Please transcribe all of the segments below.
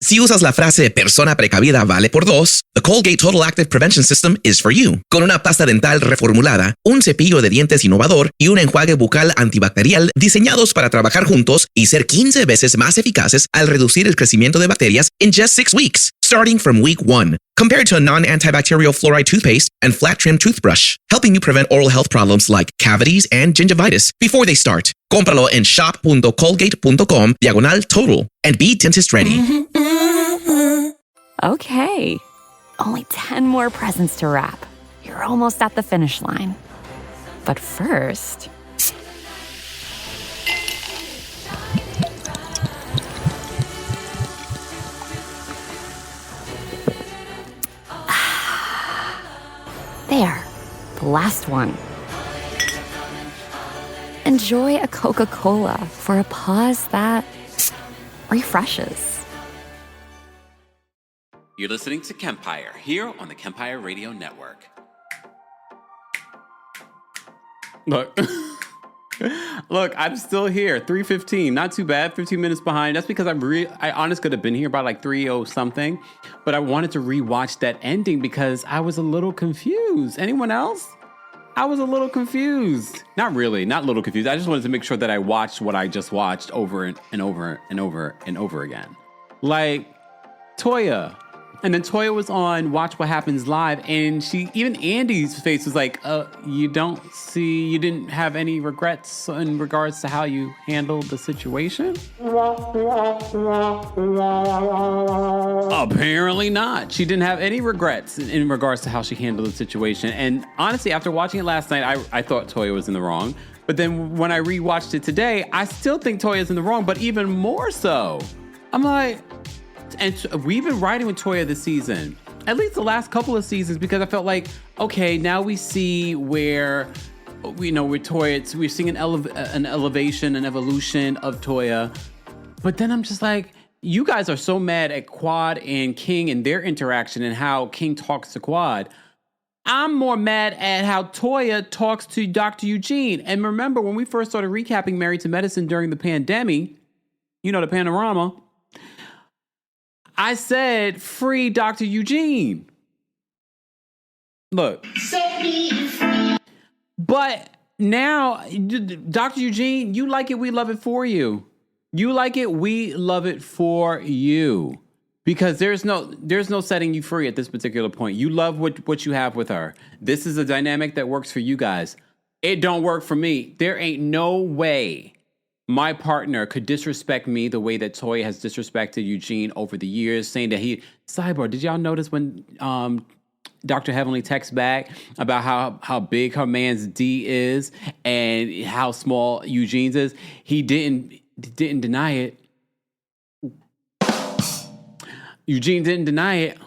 Si usas la frase persona precavida vale por dos, the Colgate Total Active Prevention System is for you. Con una pasta dental reformulada, un cepillo de dientes innovador y un enjuague bucal antibacterial diseñados para trabajar juntos y ser 15 veces más eficaces al reducir el crecimiento de bacterias in just 6 weeks, starting from week 1. Compared to a non-antibacterial fluoride toothpaste and flat trim toothbrush, helping you prevent oral health problems like cavities and gingivitis before they start. Cómpralo en shop.colgate.com/total and be dentist ready. Okay, only 10 more presents to wrap. You're almost at the finish line. But first... There, the last one. Enjoy a Coca-Cola for a pause that refreshes. You're listening to Kempire here on the Kempire Radio Network. Look, I'm still here. 3:15, not too bad. 15 minutes behind. That's because I honestly could have been here by like 3:00 something, but I wanted to rewatch that ending because I was a little confused. Anyone else? I was a little confused. Not really, not a little confused. I just wanted to make sure that I watched what I just watched over and over and over and over again. Like Toya. And then Toya was on Watch What Happens Live, and even Andy's face was like, you didn't have any regrets in regards to how you handled the situation? Apparently not. She didn't have any regrets in regards to how she handled the situation. And honestly, after watching it last night, I thought Toya was in the wrong. But then when I rewatched it today, I still think Toya's in the wrong, but even more so. I'm like... And we've been riding with Toya this season, at least the last couple of seasons, because I felt like, okay, now we see where, with Toya, we're seeing an elevation, an evolution of Toya. But then I'm just like, you guys are so mad at Quad and King and their interaction and how King talks to Quad. I'm more mad at how Toya talks to Dr. Eugene. And remember, when we first started recapping Married to Medicine during the pandemic, the panorama, I said, free Dr. Eugene. Look. But now, Dr. Eugene, you like it, we love it for you. You like it, we love it for you. Because there's no setting you free at this particular point. You love what you have with her. This is a dynamic that works for you guys. It don't work for me. There ain't no way my partner could disrespect me the way that Toya has disrespected Eugene over the years, saying that Cyber, did y'all notice when Dr. Heavenly texts back about how big her man's D is and how small Eugene's is? He didn't deny it. Eugene didn't deny it.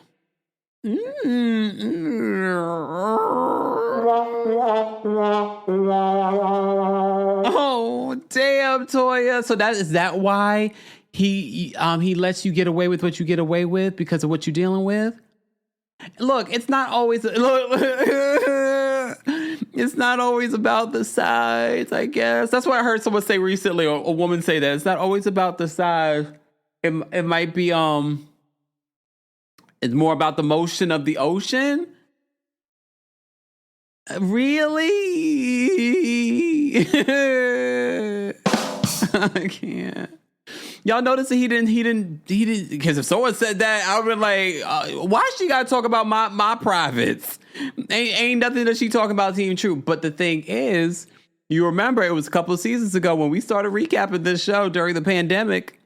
Oh, damn, Toya. So is that why he lets you get away with what you get away with because of what you're dealing with? Look, it's not always it's not always about the size, I guess. That's what I heard someone say recently, or a woman say that. It's not always about the size. It might be it's more about the motion of the ocean. Really? I can't. Y'all notice that he didn't, because if someone said that, I would be like, why she gotta talk about my privates? Ain't nothing that she talking about Team True. But the thing is, you remember it was a couple of seasons ago when we started recapping this show during the pandemic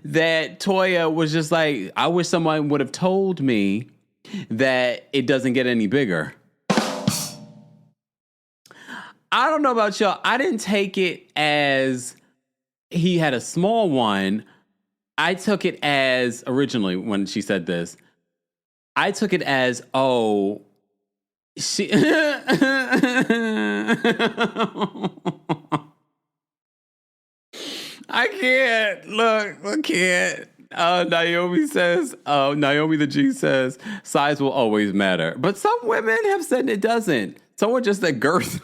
that Toya was just like, I wish someone would have told me that it doesn't get any bigger. I don't know about y'all. I didn't take it as he had a small one. I took it as, originally when she said this, I took it as, she... I can't. Look, I can't. Naomi the G says, size will always matter. But some women have said it doesn't. Someone just said girth.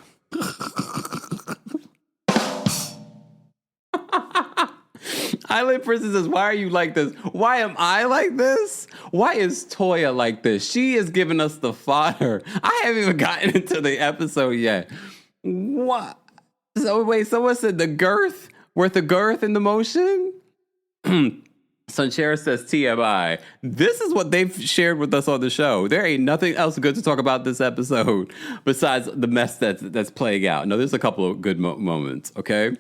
Island Princess says, why are you like this? Why am I like this? Why is Toya like this? She is giving us the fodder. I haven't even gotten into the episode yet. What? So wait, someone said the girth? Worth the girth in the motion? Sunshara says TMI. This is what they've shared with us on the show. There ain't nothing else good to talk about this episode besides the mess that's playing out. No, there's a couple of good moments, okay?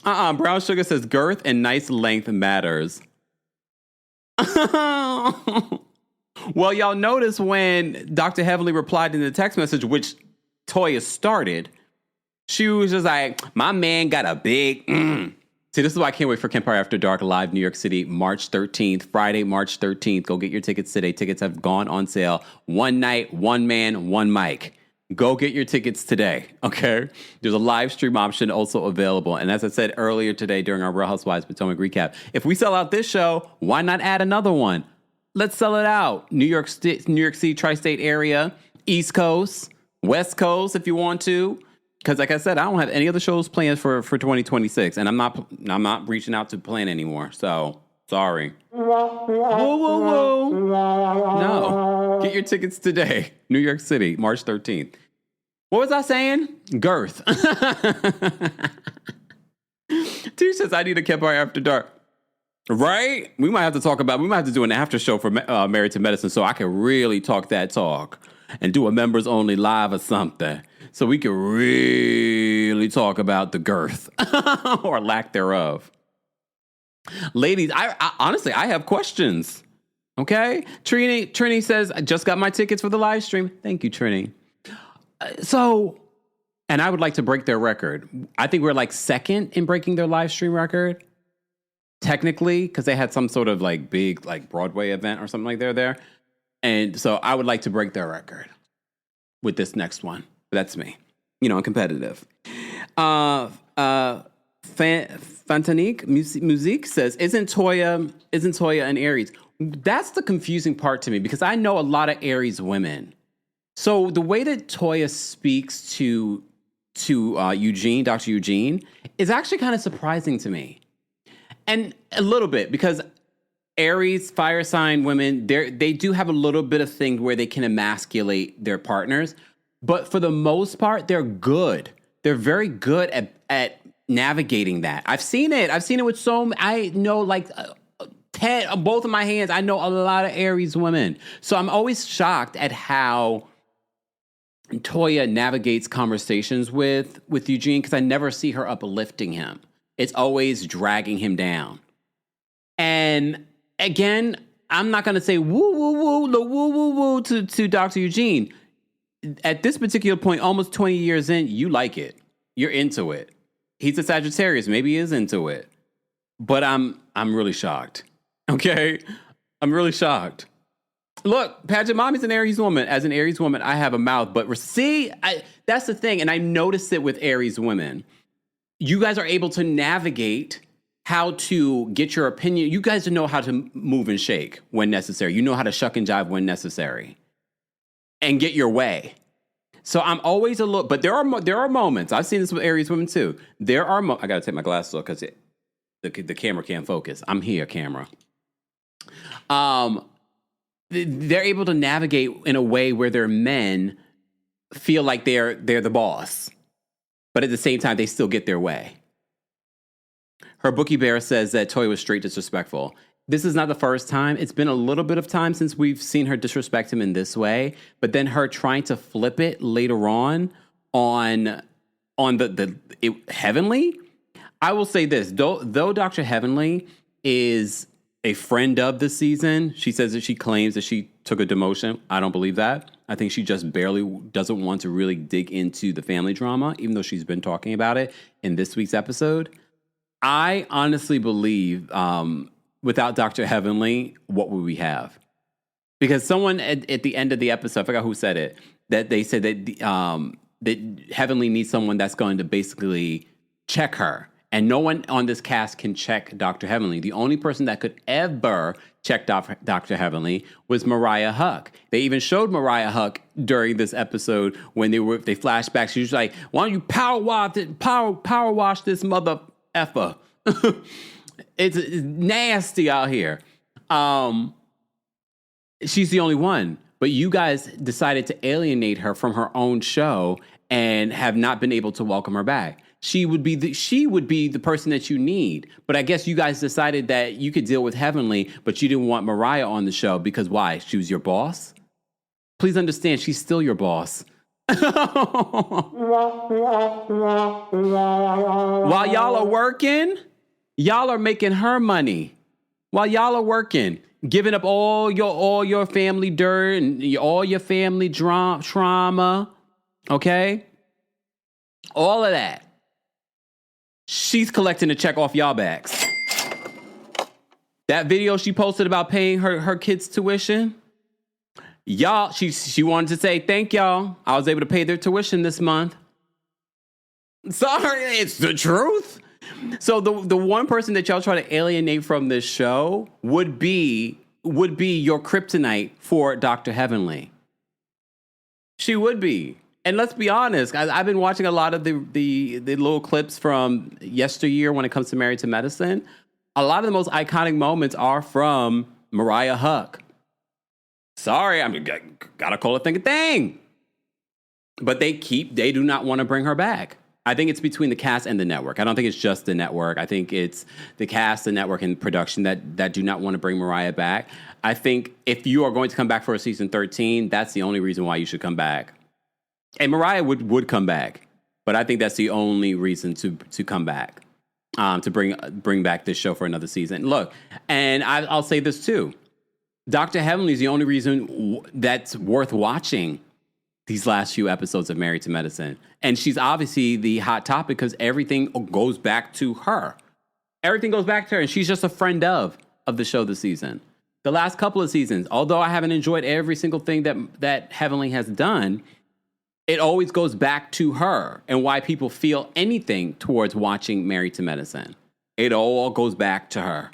Brown Sugar says girth and nice length matters. Well, y'all notice when Dr. Heavenly replied in the text message, which Toya started, she was just like, my man got a big See, this is why I can't wait for Kempire After Dark live New York City, March 13th, Friday, March 13th. Go get your tickets today. Tickets have gone on sale. One night, one man, one mic. Go get your tickets today, okay? There's a live stream option also available. And as I said earlier today during our Real Housewives Potomac recap, if we sell out this show, why not add another one? Let's sell it out. New York City, tri-state area, East Coast, West Coast if you want to. Because like I said, I don't have any other shows planned for 2026, and I'm not reaching out to plan anymore. So sorry. Whoa. No, get your tickets today. New York City, March 13th. What was I saying? Girth. T says I need a Kempire After Dark. Right? We might have to do an after show for Married to Medicine, so I can really talk that talk and do a members only live or something. So we can really talk about the girth or lack thereof. Ladies, I honestly, I have questions. Okay? Trini says, I just got my tickets for the live stream. Thank you, Trini. And I would like to break their record. I think we're like second in breaking their live stream record. Technically, because they had some sort of like big like Broadway event or something like there. And so I would like to break their record with this next one. That's me. I'm competitive. Fantanique Musique says, isn't Toya an Aries? That's the confusing part to me because I know a lot of Aries women. So the way that Toya speaks to Eugene, Dr. Eugene, is actually kind of surprising to me. And a little bit because Aries, fire sign women, they do have a little bit of thing where they can emasculate their partners. But for the most part, they're good. They're very good at navigating that. I've seen it. With I know like 10 on both of my hands. I know a lot of Aries women. So I'm always shocked at how Toya navigates conversations with Eugene because I never see her uplifting him. It's always dragging him down. And again, I'm not going to say woo to Dr. Eugene. At this particular point, almost 20 years in, you like it. You're into it. He's a Sagittarius. Maybe he is into it. But I'm really shocked. Okay? I'm really shocked. Look, Pageant Mommy's an Aries woman. As an Aries woman, I have a mouth. But see, that's the thing. And I noticed it with Aries women. You guys are able to navigate how to get your opinion. You guys know how to move and shake when necessary. You know how to shuck and jive when necessary. And get your way. So I'm always a little, but there are moments. I've seen this with Aries women too. There are I got to take my glasses off because the camera can't focus. I'm here, camera. They're able to navigate in a way where their men feel like they're the boss, but at the same time they still get their way. Her Bookie Bear says that Toya was straight disrespectful. This is not the first time. It's been a little bit of time since we've seen her disrespect him in this way. But then her trying to flip it later on the Heavenly. I will say this, though Dr. Heavenly is a friend of the season, she says that she claims that she took a demotion. I don't believe that. I think she just barely doesn't want to really dig into the family drama, even though she's been talking about it in this week's episode. I honestly believe without Dr. Heavenly, what would we have? Because someone at the end of the episode, I forgot who said it, that they said that that Heavenly needs someone that's going to basically check her. And no one on this cast can check Dr. Heavenly. The only person that could ever check Dr. Heavenly was Mariah Huck. They even showed Mariah Huck during this episode when they flashed back. She was like, "Why don't you power wash this mother effer?" It's nasty out here. She's the only one. But you guys decided to alienate her from her own show and have not been able to welcome her back. She would be the person that you need. But I guess you guys decided that you could deal with Heavenly, but you didn't want Mariah on the show because why? She was your boss? Please understand, she's still your boss. While y'all are working, y'all are making her money. While y'all are working, giving up all your family dirt and all your family trauma, okay? All of that. She's collecting a check off y'all backs. That video she posted about paying her kids' tuition, y'all, she wanted to say, thank y'all. I was able to pay their tuition this month. Sorry, it's the truth. So the one person that y'all try to alienate from this show would be your kryptonite for Dr. Heavenly. She would be. And let's be honest, I've been watching a lot of the little clips from yesteryear when it comes to Married to Medicine. A lot of the most iconic moments are from Mariah Huq. Sorry, gotta call a thing a thing. But they do not want to bring her back. I think it's between the cast and the network. I don't think it's just the network. I think it's the cast, the network, and production that do not want to bring Mariah back. I think if you are going to come back for a season 13, that's the only reason why you should come back. And Mariah would come back, but I think that's the only reason to come back, to bring back this show for another season. Look, and I'll say this too. Dr. Heavenly is the only reason that's worth watching these last few episodes of Married to Medicine. And she's obviously the hot topic because everything goes back to her. Everything goes back to her, and she's just a friend of the show this season. The last couple of seasons, although I haven't enjoyed every single thing that Heavenly has done, it always goes back to her and why people feel anything towards watching Married to Medicine. It all goes back to her.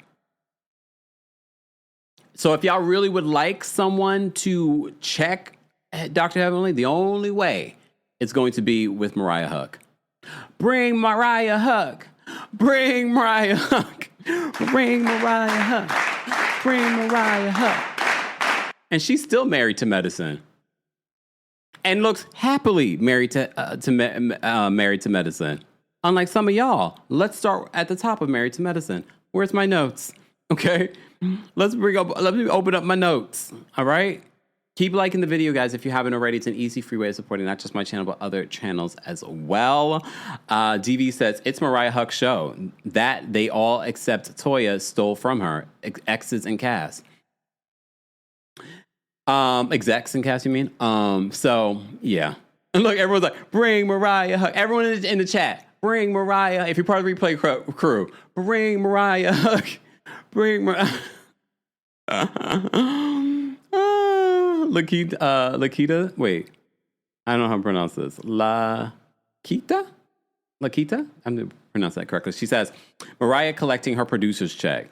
So if y'all really would like someone to check Dr. Heavenly, the only way it's going to be with Mariah Huq. Bring Mariah Huq. Bring Mariah Huq. Bring Mariah Huq. Bring Mariah Huq. And she's still married to medicine. And looks happily married to Married to Medicine. Unlike some of y'all. Let's start at the top of Married to Medicine. Where's my notes? Okay. Let me open up my notes. All right. Keep liking the video, guys, if you haven't already. It's an easy, free way of supporting not just my channel, but other channels as well. DV says, it's Mariah Huq's show that they all except Toya stole from her. Exes and cast. Execs and cast, you mean? So, yeah. And look, everyone's like, bring Mariah Huq. Everyone in the chat, bring Mariah. If you're part of the replay crew, bring Mariah Huq. Bring Mariah. Lakita? Wait. I don't know how to pronounce this. Lakita? I'm going to pronounce that correctly. She says, Mariah collecting her producer's check.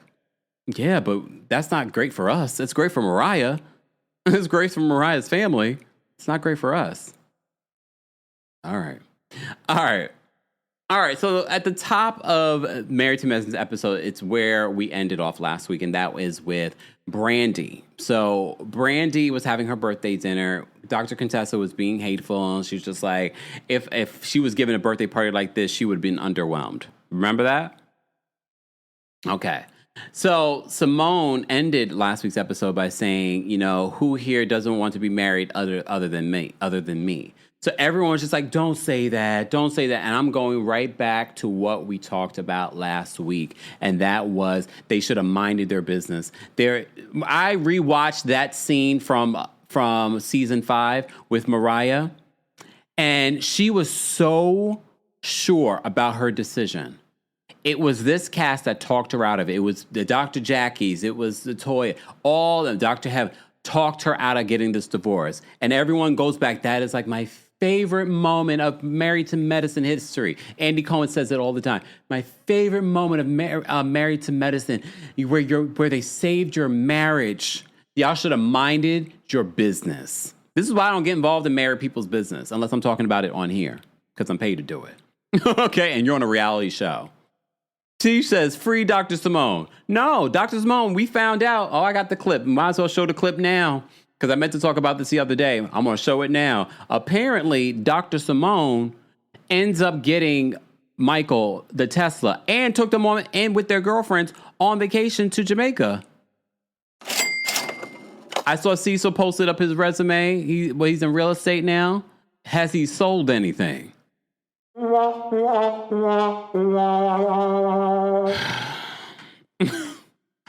Yeah, but that's not great for us. It's great for Mariah. It's great for Mariah's family. It's not great for us. All right. So at the top of Married to Medicine's episode, it's where we ended off last week, and that is with Brandy. So Brandy was having her birthday dinner. Dr. Contessa was being hateful, and she was just like, if she was given a birthday party like this, she would have been underwhelmed. Remember that? Okay. So Simone ended last week's episode by saying, who here doesn't want to be married other than me? So everyone was just like, don't say that. And I'm going right back to what we talked about last week. And that was they should have minded their business. I rewatched that scene from season 5 with Mariah. And she was so sure about her decision. It was this cast that talked her out of it. It was the Dr. Jackies. It was the Toya. All of Dr. Heaven talked her out of getting this divorce. And everyone goes back. That is like my favorite moment of Married to Medicine history. Andy Cohen says it all the time. My favorite moment of Married to Medicine, where they saved your marriage. Y'all should have minded your business. This is why I don't get involved in married people's business unless I'm talking about it on here because I'm paid to do it. Okay, and you're on a reality show. She says, free Dr. Simone. No, Dr. Simone, we found out. Oh, I got the clip. Might as well show the clip now. Because I meant to talk about this the other day. I'm going to show it now. Apparently, Dr. Simone ends up getting Michael the Tesla and took them on and with their girlfriends on vacation to Jamaica. I saw Cecil posted up his resume. He's in real estate now. Has he sold anything?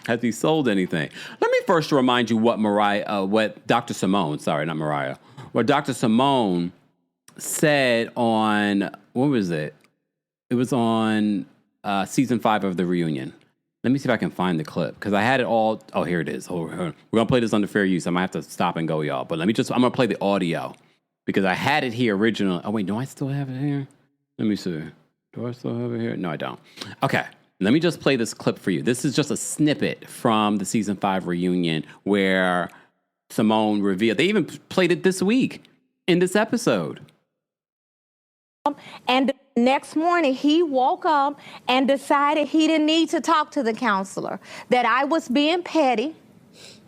Has he sold anything? Let me first remind you what Dr. Simone, sorry, not Mariah, what Dr. Simone said on, what was it? It was on season 5 of The Reunion. Let me see if I can find the clip because I had it all. Oh, here it is. We're going to play this under fair use. I might have to stop and go, y'all. But I'm going to play the audio because I had it here original. Oh, wait, do I still have it here? Let me see. Do I still have it here? No, I don't. Okay. Let me just play this clip for you. This is just a snippet from the season 5 reunion where Simone revealed. They even played it this week in this episode. And the next morning, he woke up and decided he didn't need to talk to the counselor, that I was being petty.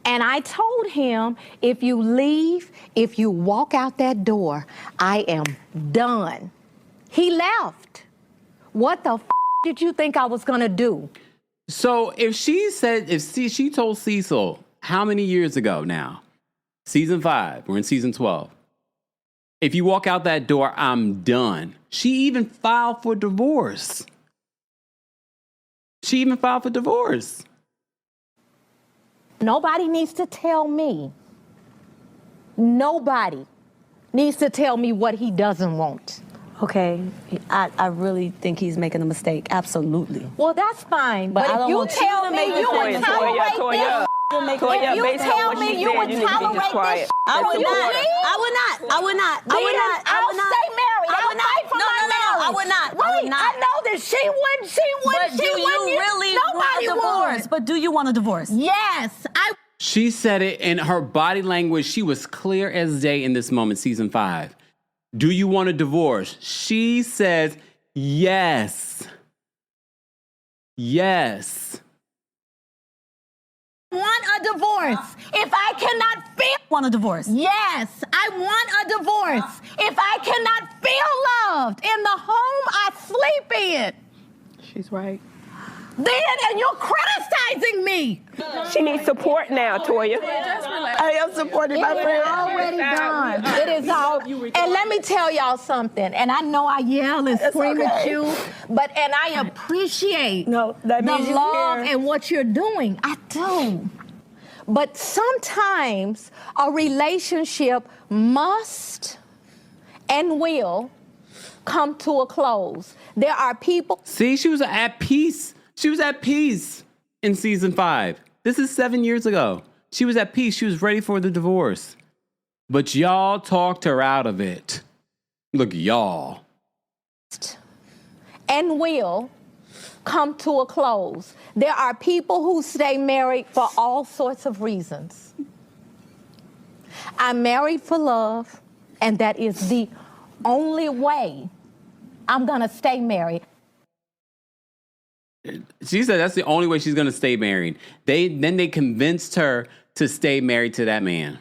And I told him, if you leave, if you walk out that door, I am done. He left. What the did you think I was going to do? So if she told Cecil how many years ago now? Season 5, we're in season 12. If you walk out that door, I'm done. She even filed for divorce. Nobody needs to tell me. Nobody needs to tell me what he doesn't want. Okay, I really think he's making a mistake. Absolutely. Well, that's fine. But I don't if you want tell you to me make you this would tolerate this, Toya, if you tell me you would tolerate this, I would you not. leave, I would not. I would not. I would not. I'll stay married. I I'll would not. fight for No, my no, no, marriage. I would not. Wait, I would not. I know that she wouldn't. But do you really want a divorce? But do you want a divorce? Yes, She said it in her body language. She was clear as day in this moment, season 5. Do you want a divorce? She says, yes. Yes. want a divorce. If I cannot feel Want a divorce? Yes, I want a divorce. If I cannot feel loved in the home I sleep in. She's right. And you're criticizing me. She needs support now, Toya. I am supporting my friend. It's already done. It is all. And let me tell y'all something. And I know I yell and scream at you, and I appreciate No, that the means you love care. and what you're doing. I do. But sometimes a relationship must and will come to a close. There are people. See, she was at peace. She was at peace in season 5. This is 7 years ago. She was at peace. She was ready for the divorce. But y'all talked her out of it. Look, y'all. And will come to a close. There are people who stay married for all sorts of reasons. I'm married for love, and that is the only way I'm gonna stay married. She said that's the only way she's going to stay married. Then they convinced her to stay married to that man.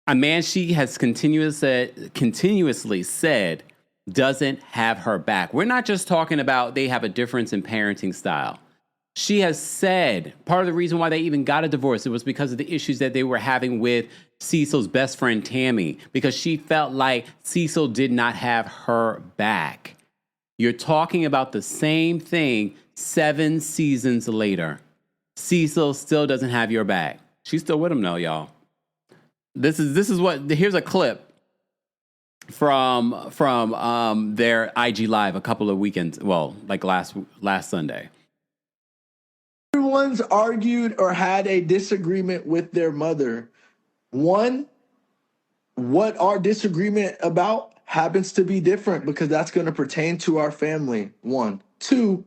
A man she has continuously said doesn't have her back. We're not just talking about they have a difference in parenting style. She has said part of the reason why they even got a divorce, it was because of the issues that they were having with Cecil's best friend, Tammy, because she felt like Cecil did not have her back. You're talking about the same thing 7 seasons later. Cecil still doesn't have your back. She's still with him though, y'all. This is what, here's a clip from their IG Live a couple of weekends, well, like last Sunday. Everyone's argued or had a disagreement with their mother. One, what our disagreement about happens to be different because that's going to pertain to our family. 1. 2,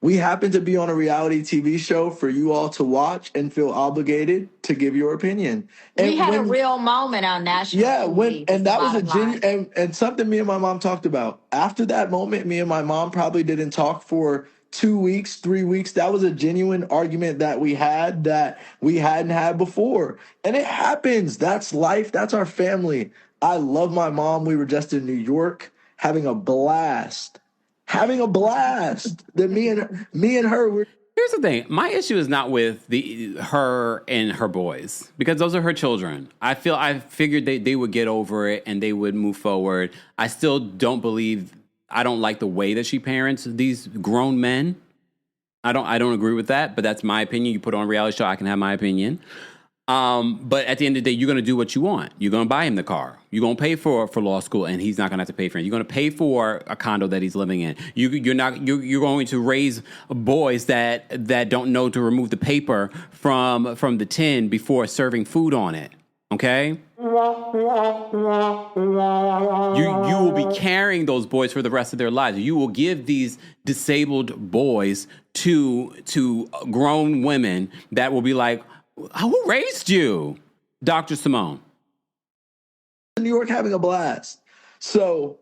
We happen to be on a reality TV show for you all to watch and feel obligated to give your opinion. And We had a real moment on national TV. And that was a bottom genuine and something me and my mom talked about. After that moment, me and my mom probably didn't talk for 2 weeks, 3 weeks. That was a genuine argument that we had that we hadn't had before. And it happens. That's life. That's our family. I love my mom. We were just in New York having a blast. That me and her were. Here's the thing. My issue is not with her and her boys, because those are her children. I figured they would get over it and they would move forward. I still don't like the way that she parents these grown men. I don't agree with that, but that's my opinion. You put on a reality show, I can have my opinion. But at the end of the day, you're going to do what you want. You're going to buy him the car. You're going to pay for law school, and he's not going to have to pay for it. You're going to pay for a condo that he's living in. You're going to raise boys that don't know to remove the paper from the tin before serving food on it. Okay? You will be carrying those boys for the rest of their lives. You will give these disabled boys to grown women that will be like, who raised you, Dr. Simone? New York having a blast. So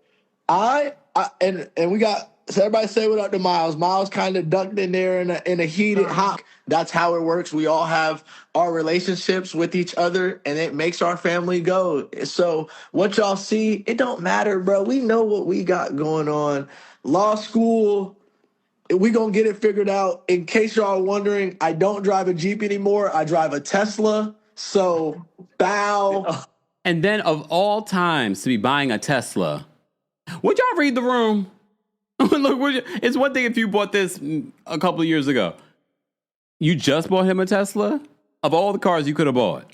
we got, so everybody say what up to Miles. Miles kind of ducked in there in a heated hop. That's how it works. We all have our relationships with each other, and it makes our family go. So what y'all see, it don't matter, bro. We know what we got going on. Law school, we gonna get it figured out. In case y'all wondering, I don't drive a Jeep anymore. I drive a Tesla. So bow. And then of all times to be buying a Tesla, would y'all read the room? Look, it's one thing if you bought this a couple of years ago. You just bought him a Tesla? Of all the cars you could have bought.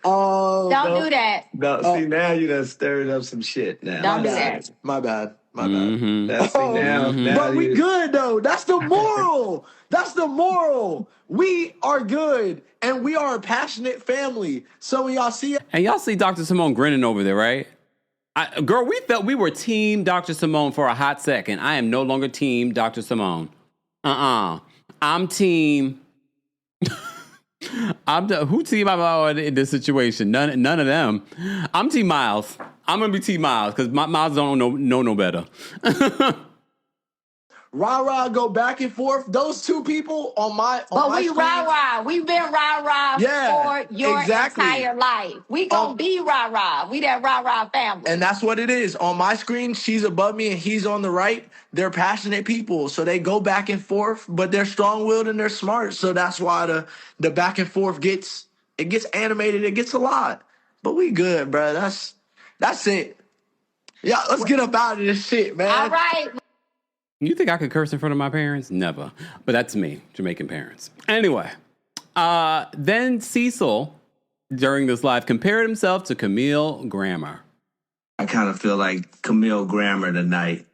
Don't do that. No, see, now you done stirred up some shit now. Don't do that. My bad. Mm-hmm. Now But we good, though. That's the moral. That's the moral. We are good, and we are a passionate family. So when y'all see it. And y'all see Dr. Simone grinning over there, right? Girl, we felt we were team Dr. Simone for a hot second. I am no longer team Dr. Simone. I'm team... who team I'm on in this situation? None of them. I'm Team Miles. I'm gonna be Team Miles because Miles don't know no better. Rah-rah go back and forth. Those two people on my we screen, rah-rah. We've been rah-rah for your entire life. We gonna be rah-rah. We that rah-rah family. And that's what it is. On my screen, she's above me and he's on the right. They're passionate people. So they go back and forth, but they're strong-willed and they're smart. So that's why the back and forth gets animated. It gets a lot. But we good, bro. That's it. Yeah, let's get up out of this shit, man. All right. You think I could curse in front of my parents? Never. But that's me, Jamaican parents. Anyway, then Cecil, during this live, compared himself to Camille Grammer. I kind of feel like Camille Grammer tonight,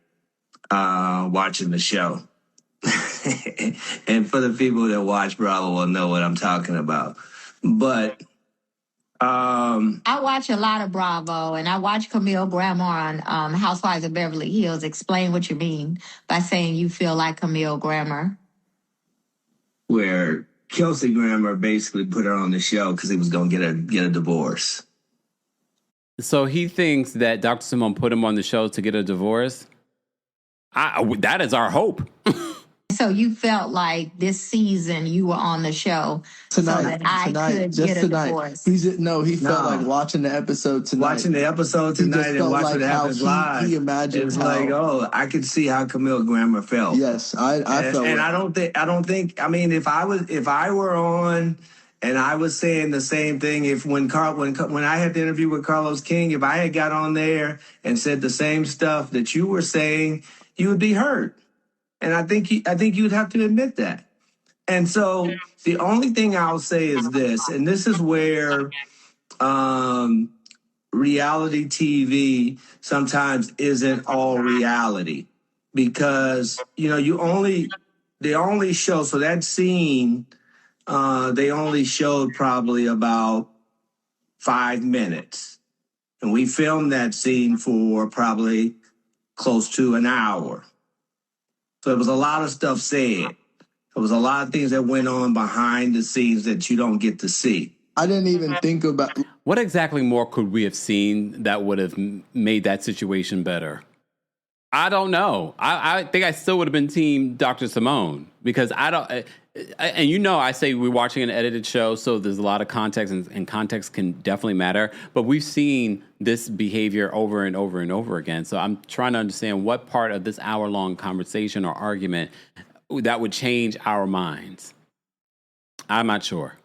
watching the show. And for the people that watch Bravo will know what I'm talking about. But I watch a lot of Bravo, and I watch Camille Grammer on Housewives of Beverly Hills. Explain what you mean by saying you feel like Camille Grammer. Where Kelsey Grammer basically put her on the show because he was going to get a divorce. So he thinks that Dr. Simone put him on the show to get a divorce? That is our hope. So you felt like this season you were on the show tonight, so that I could just get a tonight. divorce. He felt like watching the episode tonight. Watching the episode tonight and watching what happens live. He imagined it's like, I could see how Camille Grammer felt. Yes, I felt. And I don't think. I mean, if I were on and I was saying the same thing, when I had the interview with Carlos King, if I had got on there and said the same stuff that you were saying, you would be hurt. And I think you'd have to admit that. And so the only thing I'll say is this, and this is where reality TV sometimes isn't all reality, because they only show, so that scene they only showed probably about 5 minutes, and we filmed that scene for probably close to an hour. So there was a lot of stuff said. There was a lot of things that went on behind the scenes that you don't get to see. I didn't even think about... What exactly more could we have seen that would have made that situation better? I don't know. I think I still would have been team Dr. Simone because I don't... And you know, I say we're watching an edited show, so there's a lot of context, and context can definitely matter. But we've seen this behavior over and over and over again. So I'm trying to understand what part of this hour-long conversation or argument that would change our minds. I'm not sure.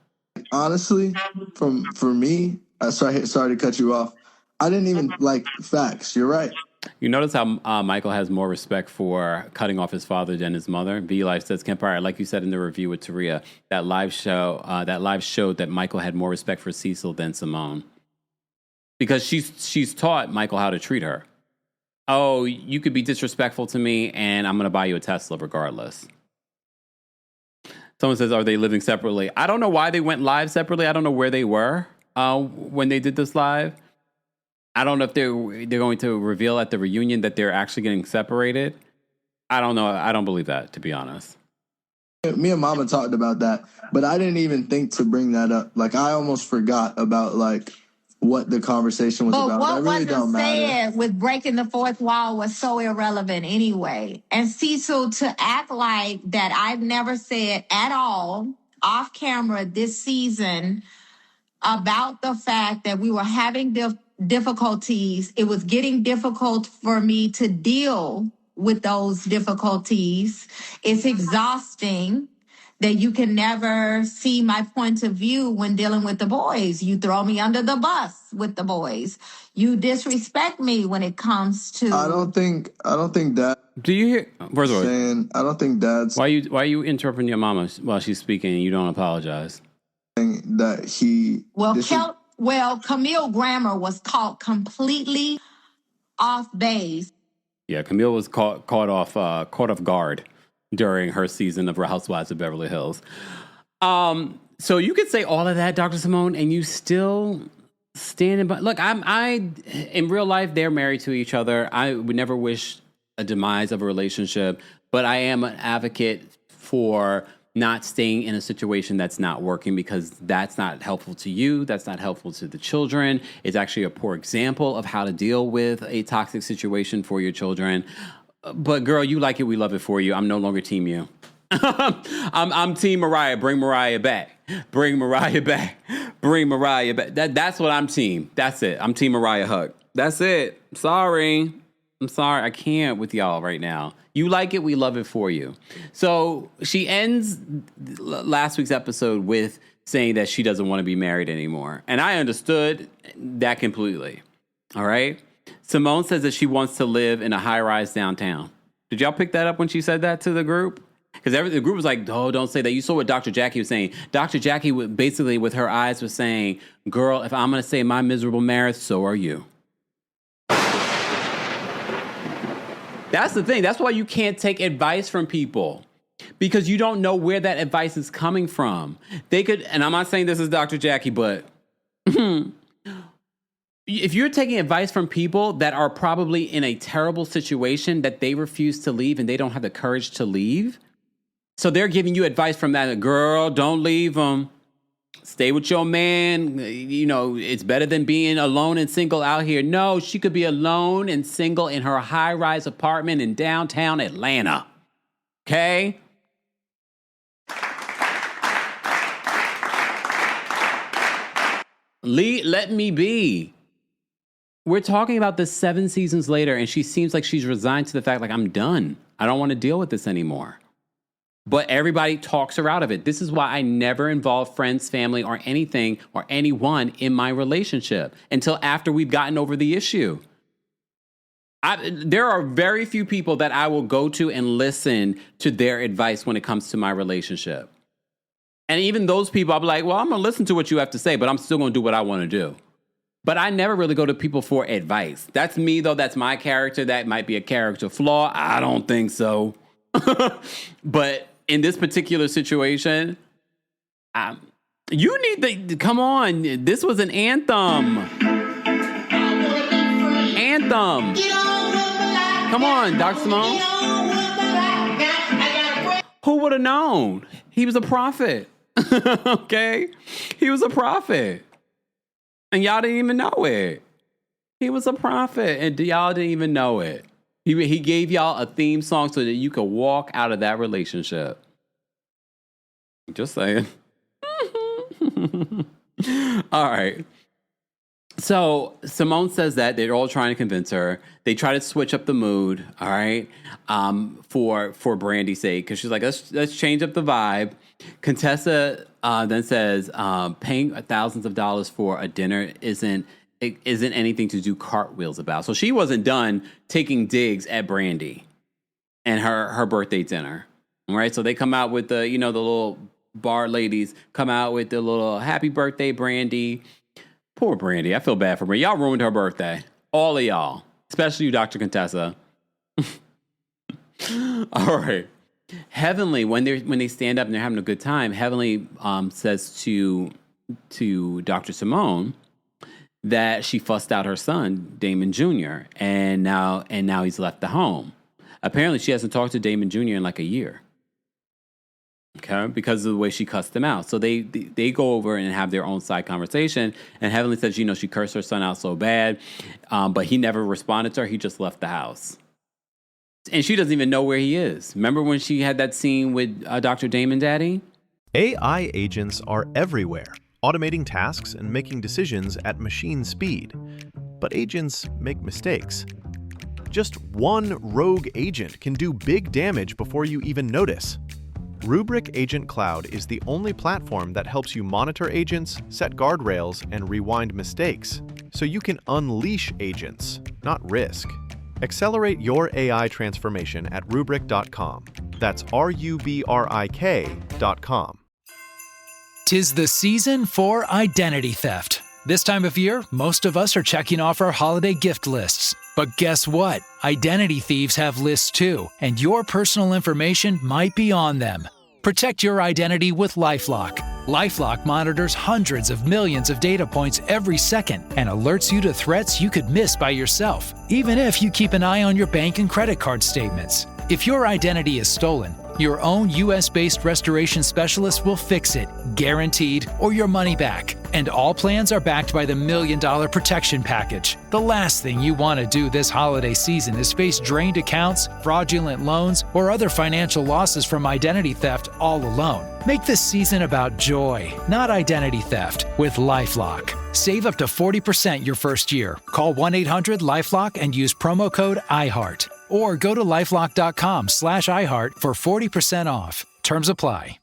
Honestly, for me, sorry to cut you off. I didn't even like facts. You're right. You notice how Michael has more respect for cutting off his father than his mother. V Life says, Kempire, like you said in the review with Toya, that live showed that Michael had more respect for Cecil than Simone, because she's taught Michael how to treat her. Oh, you could be disrespectful to me, and I'm going to buy you a Tesla regardless. Someone says, are they living separately? I don't know why they went live separately. I don't know where they were when they did this live. I don't know if they're going to reveal at the reunion that they're actually getting separated. I don't know. I don't believe that, to be honest. Me and Mama talked about that, but I didn't even think to bring that up. Like, I almost forgot about, like, what the conversation was about. What that really don't matter. said with breaking the fourth wall was so irrelevant anyway. And Cecil, to act like that I've never said at all off camera this season about the fact that we were having difficulties. It was getting difficult for me to deal with those difficulties. It's exhausting that you can never see my point of view when dealing with the boys. You throw me under the bus with the boys. You disrespect me when it comes to... I don't think Dad... Do you hear... First of all, saying, I don't think Dad's... Why are you interrupting your mama while she's speaking and you don't apologize? That he... Well, Camille Grammer was caught completely off base. Yeah, Camille was caught off guard during her season of Real Housewives of Beverly Hills. So you could say all of that, Dr. Simone, and you still standing by. Look, I in real life, they're married to each other. I would never wish a demise of a relationship, but I am an advocate for not staying in a situation that's not working, because that's not helpful to you. That's not helpful to the children. It's actually a poor example of how to deal with a toxic situation for your children. But girl, you like it, we love it for you. I'm no longer team you. I'm team Mariah. Bring Mariah back. Bring Mariah back. Bring Mariah back. That's what I'm team. That's it. I'm team Mariah Huck. That's it. Sorry. I'm sorry. I can't with y'all right now. You like it, we love it for you. So she ends last week's episode with saying that she doesn't want to be married anymore. And I understood that completely. All right. Simone says that she wants to live in a high-rise downtown. Did y'all pick that up when she said that to the group? Because the group was like, oh, don't say that. You saw what Dr. Jackie was saying. Dr. Jackie basically with her eyes was saying, girl, if I'm going to say my miserable marriage, so are you. That's the thing. That's why you can't take advice from people, because you don't know where that advice is coming from. They could, and I'm not saying this is Dr. Jackie, but if you're taking advice from people that are probably in a terrible situation that they refuse to leave and they don't have the courage to leave, so they're giving you advice from that, girl, don't leave them. Stay with your man. You know, it's better than being alone and single out here. No, she could be alone and single in her high-rise apartment in downtown Atlanta. Okay? Let me be. We're talking about this 7 seasons later, and she seems like she's resigned to the fact, like, I'm done. I don't want to deal with this anymore. But everybody talks her out of it. This is why I never involve friends, family, or anything or anyone in my relationship until after we've gotten over the issue. There are very few people that I will go to and listen to their advice when it comes to my relationship. And even those people, I'll be like, well, I'm going to listen to what you have to say, but I'm still going to do what I want to do. But I never really go to people for advice. That's me, though. That's my character. That might be a character flaw. I don't think so. But in this particular situation, you need to come on. This was an anthem. Anthem. Come on, Dr. Simone. Who would have known? He was a prophet. Okay? He was a prophet. And y'all didn't even know it. He was a prophet, and y'all didn't even know it. He gave y'all a theme song so that you could walk out of that relationship. Just saying. All right. So Simone says that they're all trying to convince her. They try to switch up the mood, all right, for Brandy's sake, because she's like, let's change up the vibe. Contessa then says paying thousands of dollars for a dinner isn't anything to do cartwheels about. So she wasn't done taking digs at Brandy and her birthday dinner. All right. So they come out with the little bar ladies come out with the little happy birthday, Brandy. Poor Brandy. I feel bad for Brandy. Y'all ruined her birthday. All of y'all. Especially you, Dr. Contessa. All right. Heavenly, when they stand up and they're having a good time, Heavenly says to Dr. Simone that she fussed out her son, Damon Jr., and now he's left the home. Apparently, she hasn't talked to Damon Jr. in like a year. Okay, because of the way she cussed him out. So they go over and have their own side conversation. And Heavenly says, she cursed her son out so bad, but he never responded to her. He just left the house. And she doesn't even know where he is. Remember when she had that scene with Dr. Damon Daddy? AI agents are everywhere, automating tasks and making decisions at machine speed. But agents make mistakes. Just one rogue agent can do big damage before you even notice. Rubrik Agent Cloud is the only platform that helps you monitor agents, set guardrails, and rewind mistakes, so you can unleash agents, not risk. Accelerate your AI transformation at Rubrik.com. That's RUBRIK.com. 'Tis the season for identity theft. This time of year, most of us are checking off our holiday gift lists. But guess what? Identity thieves have lists too, and your personal information might be on them. Protect your identity with LifeLock. LifeLock monitors hundreds of millions of data points every second and alerts you to threats you could miss by yourself, even if you keep an eye on your bank and credit card statements. If your identity is stolen, your own US-based restoration specialist will fix it, guaranteed, or your money back. And all plans are backed by the $1 Million Protection Package. The last thing you want to do this holiday season is face drained accounts, fraudulent loans, or other financial losses from identity theft all alone. Make this season about joy, not identity theft, with LifeLock. Save up to 40% your first year. Call 1-800-LifeLock and use promo code IHEART. Or go to lifelock.com/iHeart for 40% off. Terms apply.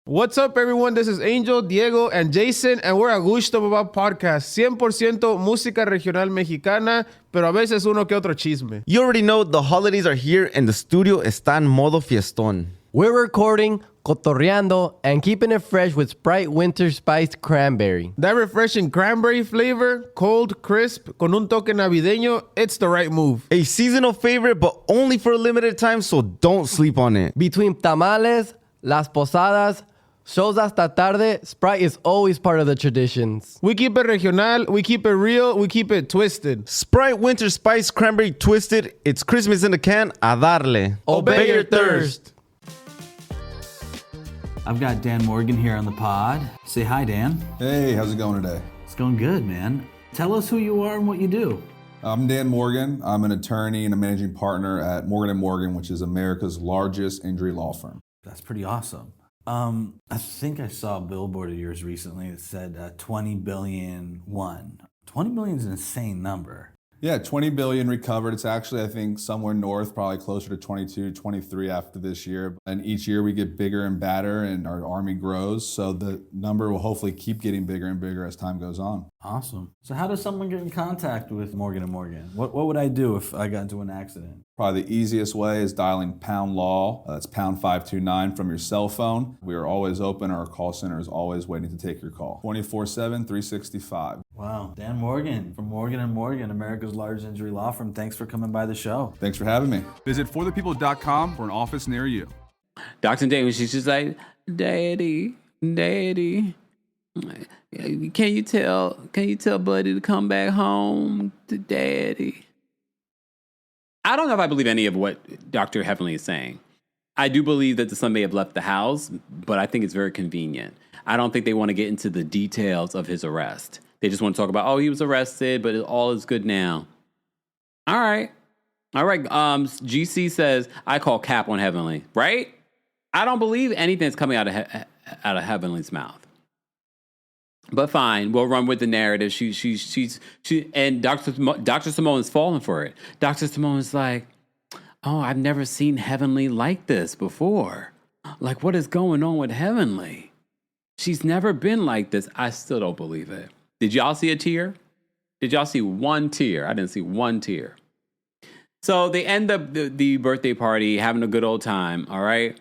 What's up, everyone? This is Angel, Diego, and Jason, and we're a Gusto Baba Podcast. 100% música regional mexicana, pero a veces uno que otro chisme. You already know the holidays are here and the studio está en modo fiestón. We're recording, cotorreando, and keeping it fresh with Sprite Winter Spiced Cranberry. That refreshing cranberry flavor, cold, crisp, con un toque navideño, it's the right move. A seasonal favorite, but only for a limited time, so don't sleep on it. Between tamales, las posadas, shows hasta tarde, Sprite is always part of the traditions. We keep it regional, we keep it real, we keep it twisted. Sprite Winter Spiced Cranberry Twisted. It's Christmas in a can, a darle. Obey your thirst. I've got Dan Morgan here on the pod. Say hi, Dan. Hey, how's it going today? It's going good, man. Tell us who you are and what you do. I'm Dan Morgan. I'm an attorney and a managing partner at Morgan & Morgan, which is America's largest injury law firm. That's pretty awesome. I think I saw a billboard of yours recently that said 20 billion won. 20 billion is an insane number. Yeah, 20 billion recovered. It's actually, I think, somewhere north, probably closer to 22, 23 after this year. And each year we get bigger and badder and our army grows. So the number will hopefully keep getting bigger and bigger as time goes on. Awesome. So how does someone get in contact with Morgan & Morgan? What would I do if I got into an accident? Probably the easiest way is dialing pound law. That's pound 529 from your cell phone. We are always open. Our call center is always waiting to take your call. 24/7, 365. Wow. Dan Morgan from Morgan & Morgan, America's largest injury law firm. Thanks for coming by the show. Thanks for having me. Visit forthepeople.com for an office near you. Dr. Damon, she's just like, Daddy, can you tell Buddy to come back home to Daddy? I don't know if I believe any of what Dr. Heavenly is saying. I do believe that the son may have left the house, but I think it's very convenient. I don't think they want to get into the details of his arrest. They just want to talk about, oh, he was arrested, but all is good now. All right. GC says, I call cap on Heavenly, right? I don't believe anything that's coming out of Heavenly's mouth. But fine, we'll run with the narrative. She's and Dr. Simone is falling for it. Dr. Simone is like, oh, I've never seen Heavenly like this before. Like, what is going on with Heavenly? She's never been like this. I still don't believe it. Did y'all see a tear? Did y'all see one tear? I didn't see one tear. So they end up the birthday party, having a good old time, all right?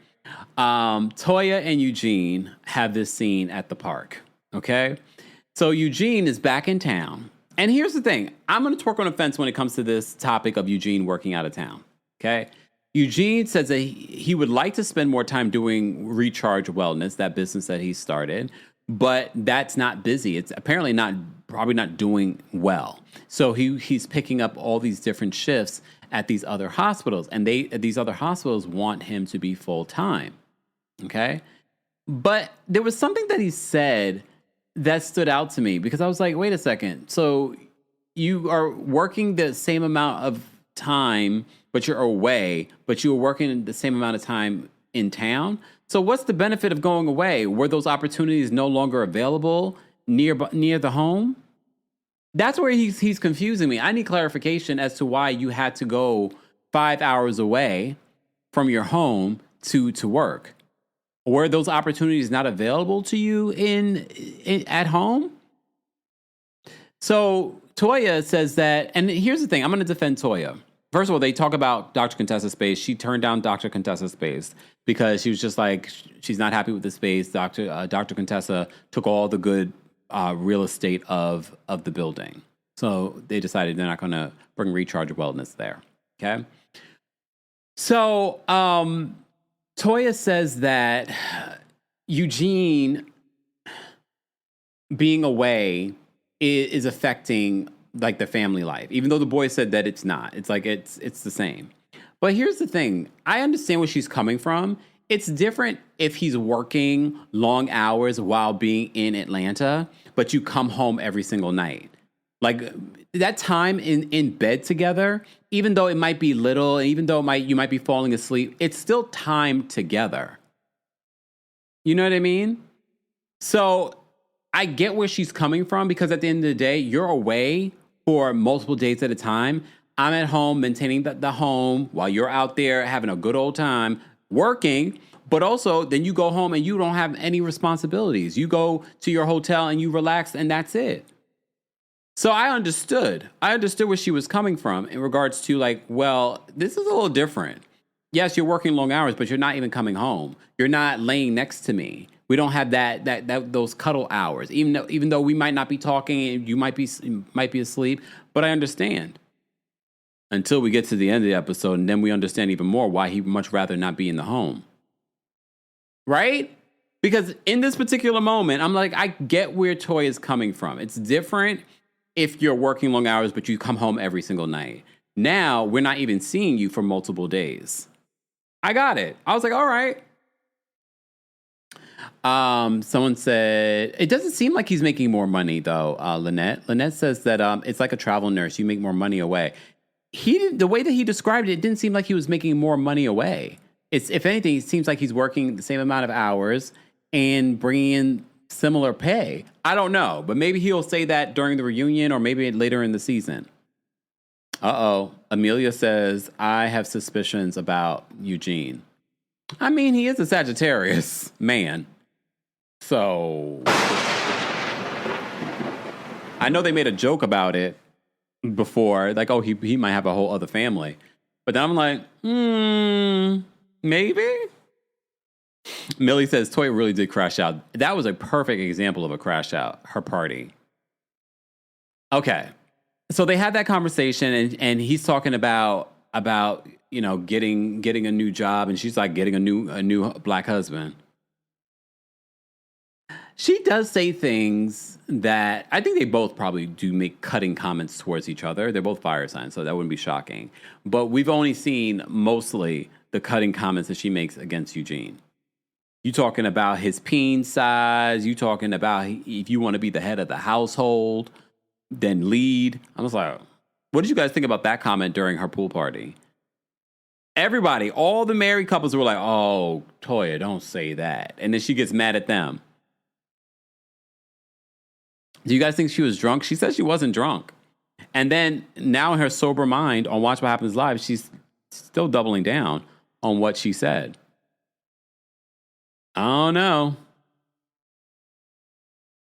Toya and Eugene have this scene at the park, okay? So Eugene is back in town. And here's the thing. I'm going to twerk on the fence when it comes to this topic of Eugene working out of town, okay? Eugene says that he would like to spend more time doing Recharge Wellness, that business that he started, but that's not busy. It's apparently probably not doing well. So he's picking up all these different shifts at these other hospitals, and these other hospitals want him to be full time. Okay, but there was something that he said that stood out to me because I was like, wait a second. So you are working the same amount of time, but you're away, but you were working the same amount of time in town. So what's the benefit of going away? Were those opportunities no longer available near the home? That's where he's confusing me. I need clarification as to why you had to go 5 hours away from your home to work. Were those opportunities not available to you at home? So Toya says that, and here's the thing, I'm going to defend Toya. First of all, they talk about Dr. Contessa's space. She turned down Dr. Contessa's space because she was just like, she's not happy with the space. Dr. Contessa took all the good real estate of the building. So they decided they're not going to bring Recharge Wellness there. Okay. So Toya says that Eugene being away is affecting like the family life, even though the boy said that it's not. It's like it's the same. But here's the thing. I understand where she's coming from. It's different if he's working long hours while being in Atlanta, but you come home every single night. Like that time in bed together, even though it might be little, and even though you might be falling asleep, it's still time together. You know what I mean? So I get where she's coming from because at the end of the day, you're away for multiple days at a time. I'm at home maintaining the home while you're out there having a good old time working. But also then you go home and you don't have any responsibilities. You go to your hotel and you relax and that's it. So I understood where she was coming from in regards to like, well, this is a little different. Yes, you're working long hours, but you're not even coming home. You're not laying next to me. We don't have those cuddle hours, even though we might not be talking and you might be asleep, but I understand. Until we get to the end of the episode, and then we understand even more why he'd much rather not be in the home. Right? Because in this particular moment, I'm like, I get where Toya is coming from. It's different if you're working long hours, but you come home every single night. Now, we're not even seeing you for multiple days. I got it. I was like, all right. Someone said, it doesn't seem like he's making more money, though, Lynette. Lynette says that it's like a travel nurse. You make more money away. The way that he described it didn't seem like he was making more money away. If anything, it seems like he's working the same amount of hours and bringing in similar pay. I don't know, but maybe he'll say that during the reunion or maybe later in the season. Amelia says, I have suspicions about Eugene. I mean, he is a Sagittarius man. So I know they made a joke about it before, like, oh, he might have a whole other family. But then I'm like, maybe? Millie says, Toya really did crash out. That was a perfect example of a crash out, her party. Okay. So they had that conversation and he's talking about you know, getting a new job, and she's like getting a new black husband. She does say things that I think they both probably do make cutting comments towards each other. They're both fire signs, so that wouldn't be shocking. But we've only seen mostly the cutting comments that she makes against Eugene. You talking about his peen size. You talking about if you want to be the head of the household, then lead. I was like, what did you guys think about that comment during her pool party? Everybody, all the married couples were like, oh, Toya, don't say that. And then she gets mad at them. Do you guys think she was drunk? She said she wasn't drunk. And then now in her sober mind on Watch What Happens Live, she's still doubling down on what she said. Oh, no.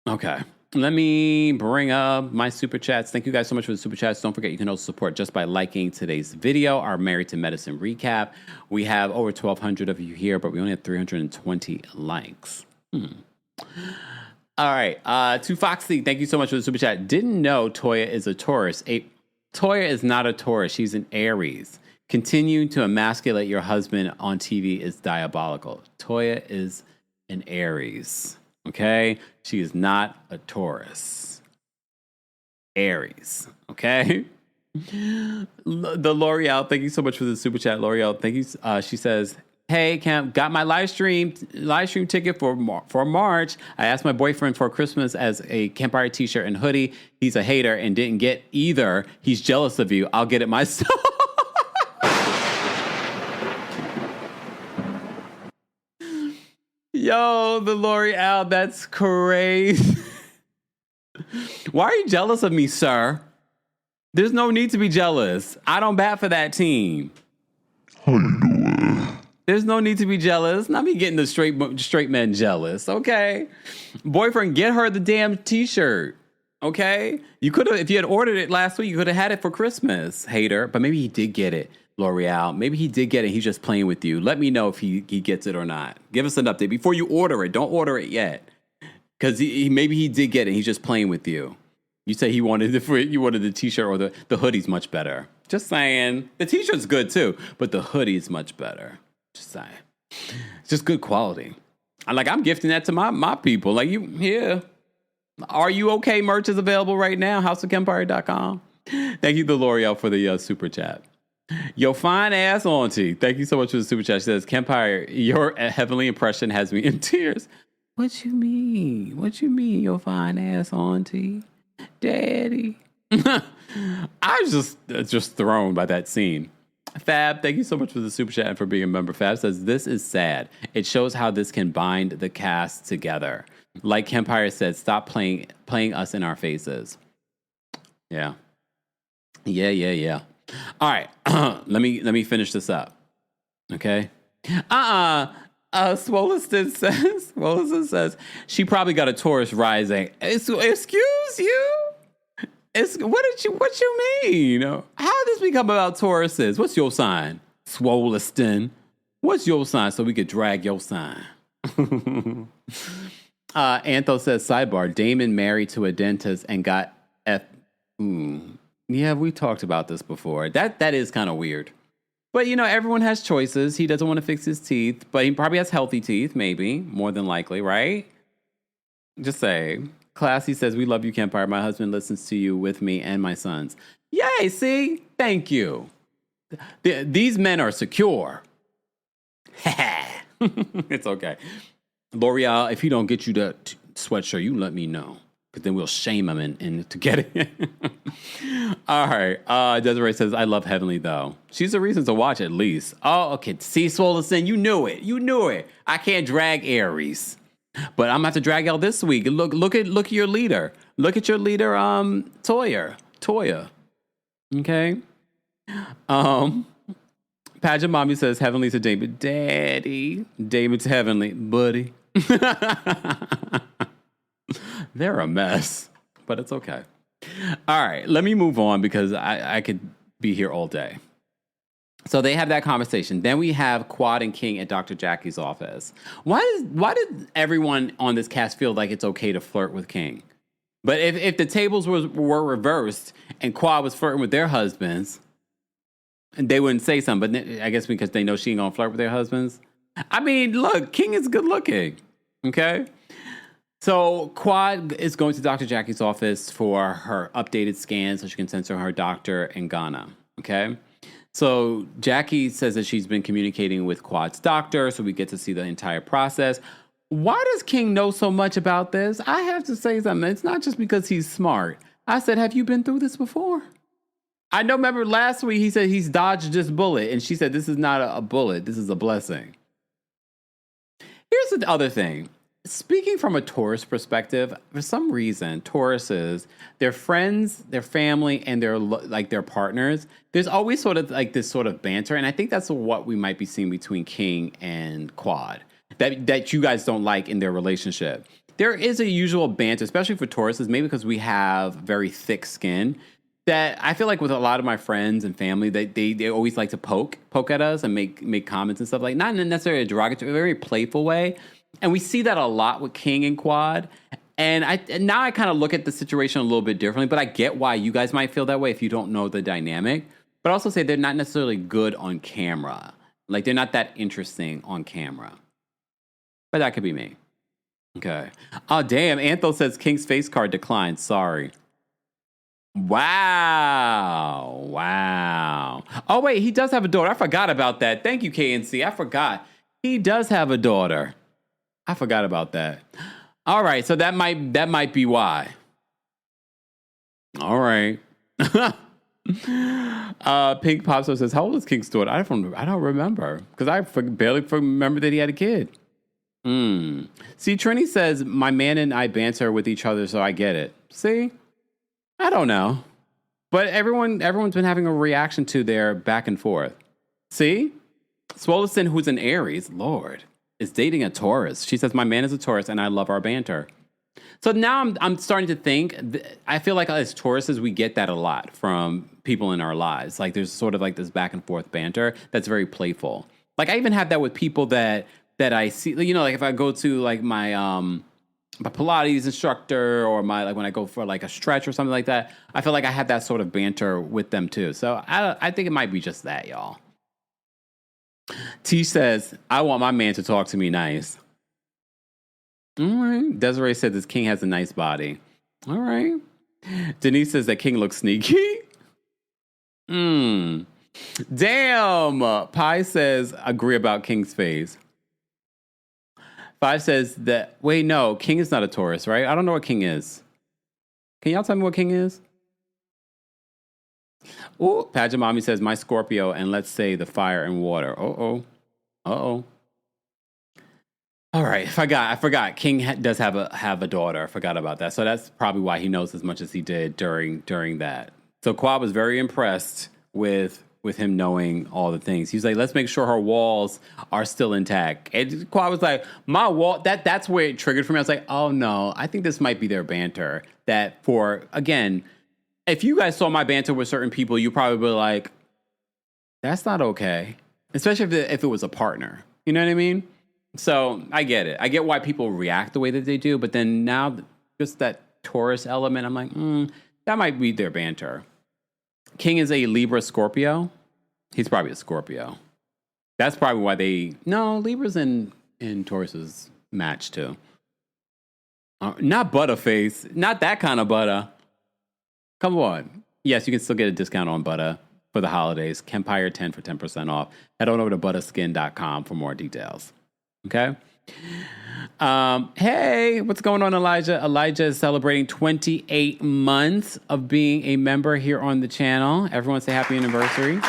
Okay. Let me bring up my super chats. Thank you guys so much for the super chats. Don't forget, you can also support just by liking today's video, our Married to Medicine recap. We have over 1,200 of you here, but we only have 320 likes. All right. To Foxy, thank you so much for the super chat. Didn't know Toya is a Taurus. Toya is not a Taurus. She's an Aries. Continuing to emasculate your husband on TV is diabolical. Toya is an Aries. Okay? She is not a Taurus. Aries. Okay? The L'Oreal, thank you so much for the super chat, L'Oreal. Thank you. She says, hey, Camp, got my live stream ticket for March. I asked my boyfriend for Christmas as a Kempire t-shirt and hoodie. He's a hater and didn't get either. He's jealous of you. I'll get it myself. Yo, the L'Oreal, that's crazy. Why are you jealous of me, sir? There's no need to be jealous. I don't bat for that team. How you doing? There's no need to be jealous. Not me getting the straight men jealous, okay? Boyfriend, get her the damn t-shirt, okay? You could have, if you had ordered it last week, you could have had it for Christmas, hater. But maybe he did get it. L'Oreal, maybe he did get it. He's just playing with you. Let me know if he gets it or not. Give us an update before you order it. Don't order it yet, because maybe he did get it. He's just playing with you. You say you wanted the t-shirt or the hoodie's much better. Just saying. The t-shirt's good too, but the hoodie's much better. Just saying. It's just good quality. I'm gifting that to my people. Like you, yeah. Are you okay? Merch is available right now. HouseOfKempire.com. Thank you, the L'Oreal, for the super chat. Yo, fine ass auntie. Thank you so much for the super chat. She says, Kempire, your heavenly impression has me in tears. What you mean? What you mean, your fine ass auntie? Daddy. I was just thrown by that scene. Fab, thank you so much for the super chat and for being a member. Fab says, this is sad. It shows how this can bind the cast together. Like Kempire said, stop playing us in our faces. Yeah. Yeah. All right, let me finish this up, okay? Swoleston says she probably got a Taurus rising. Excuse you? What you mean? How did this become about Tauruses? What's your sign, Swoleston? What's your sign so we could drag your sign? Antho says, sidebar, Damon married to a dentist and got Yeah, we talked about this before. That is kind of weird. But, everyone has choices. He doesn't want to fix his teeth, but he probably has healthy teeth, maybe, more than likely, right? Just say. Classy says, we love you, Kempire. My husband listens to you with me and my sons. Yay, see? Thank you. These men are secure. It's okay. L'Oreal, if he don't get you that sweatshirt, you let me know. Because then we'll shame him and to get it. All right. Desiree says, I love Heavenly, though. She's a reason to watch at least. Oh, okay. See, Swoleston, you knew it. I can't drag Aries. But I'm going to have to drag out this week. Look at your leader. Look at your leader, Toya. Okay? Pageant Mommy says, Heavenly to David. Daddy. David's Heavenly. Buddy. They're a mess, but it's okay. All right, let me move on because I could be here all day. So they have that conversation. Then we have Quad and King at Dr. Jackie's office. Why did everyone on this cast feel like it's okay to flirt with King? But if the tables were reversed and Quad was flirting with their husbands, they wouldn't say something. But I guess because they know she ain't gonna flirt with their husbands. I mean, look, King is good looking. Okay. So Quad is going to Dr. Jackie's office for her updated scan so she can send to her doctor in Ghana, okay? So Jackie says that she's been communicating with Quad's doctor, so we get to see the entire process. Why does King know so much about this? I have to say something. It's not just because he's smart. I said, have you been through this before? I know, remember last week he said he's dodged this bullet, and she said this is not a bullet, this is a blessing. Here's the other thing. Speaking from a Taurus perspective, for some reason, Tauruses, their friends, their family, and their partners, there's always sort of like this sort of banter, and I think that's what we might be seeing between King and Quad that you guys don't like in their relationship. There is a usual banter, especially for Tauruses, maybe because we have very thick skin, that I feel like with a lot of my friends and family, they always like to poke at us and make comments and stuff, like not in necessarily a derogatory, a very playful way. And we see that a lot with King and Quad. And now I kind of look at the situation a little bit differently, but I get why you guys might feel that way if you don't know the dynamic. But I also say they're not necessarily good on camera. Like, they're not that interesting on camera. But that could be me. Okay. Oh, damn. Antho says King's face card declined. Sorry. Wow. Oh, wait. He does have a daughter. I forgot about that. Thank you, KNC. I forgot. He does have a daughter. I forgot about that. All right, so that might be why. All right. Pink Popso says, "How old is King's daughter?" I don't remember because I barely remember that he had a kid. See, Trini says, "My man and I banter with each other, so I get it." See, I don't know, but everyone's been having a reaction to their back and forth. See, Swoleston, who's an Aries, Lord, is dating a Taurus. She says, "My man is a Taurus, and I love our banter." So now I'm starting to think, I feel like as Tauruses, we get that a lot from people in our lives. Like, there's sort of like this back and forth banter that's very playful. Like, I even have that with people that I see, you know, like if I go to like my Pilates instructor or like when I go for like a stretch or something like that, I feel like I have that sort of banter with them too. So I think it might be just that, y'all. T says, "I want my man to talk to me nice." All right. Desiree said this King has a nice body. All right. Denise says that King looks sneaky. Damn. Pi says, agree about King's face. 5 says that, wait, no, King is not a Taurus, right? I don't know what King is. Can y'all tell me what King is? Oh, Pajamami says, my Scorpio, and let's say the fire and water. Uh-oh. All right, I forgot. King does have a daughter. I forgot about that. So that's probably why he knows as much as he did during that. So Quad was very impressed with him knowing all the things. He was like, let's make sure her walls are still intact. And Quad was like, my wall, that's where it triggered for me. I was like, oh no, I think this might be their banter. That again, if you guys saw my banter with certain people, you probably be like, that's not okay. Especially if it was a partner. You know what I mean? So I get it. I get why people react the way that they do. But then now, just that Taurus element, I'm like, that might be their banter. King is a Libra Scorpio. He's probably a Scorpio. That's probably why Libras and Tauruses match too. Not Butterface. Not that kind of butter. Come on. Yes, you can still get a discount on butter for the holidays. Kempire 10 for 10% off. Head on over to butterskin.com for more details. Okay. Hey, what's going on, Elijah? Elijah is celebrating 28 months of being a member here on the channel. Everyone say happy anniversary.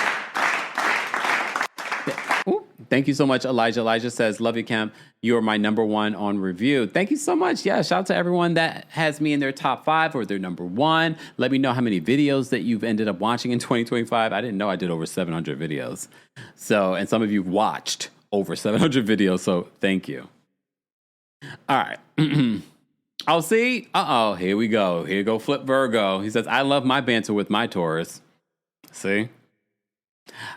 Ooh, thank you so much, Elijah. Elijah says, love you, Kemp. You are my number one on review. Thank you so much. Yeah, shout out to everyone that has me in their top 5 or their number 1. Let me know how many videos that you've ended up watching in 2025. I didn't know I did over 700 videos. So, and some of you watched over 700 videos, so thank you. All right. I'll see. Here we go. Here go Flip Virgo. He says, I love my banter with my Taurus. See?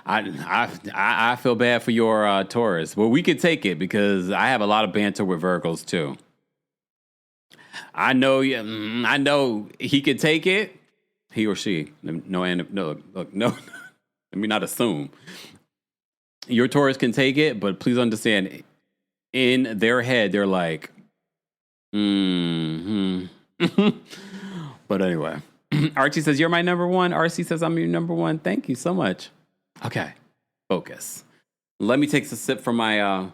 I feel bad for your Taurus. Well, we could take it because I have a lot of banter with Virgos too. I know he could take it. He or she. No. Let me not assume. Your Taurus can take it, but please understand, in their head, they're like, But anyway, Archie says, you're my number one. RC says, I'm your number one. Thank you so much. Okay, focus. Let me take a sip from my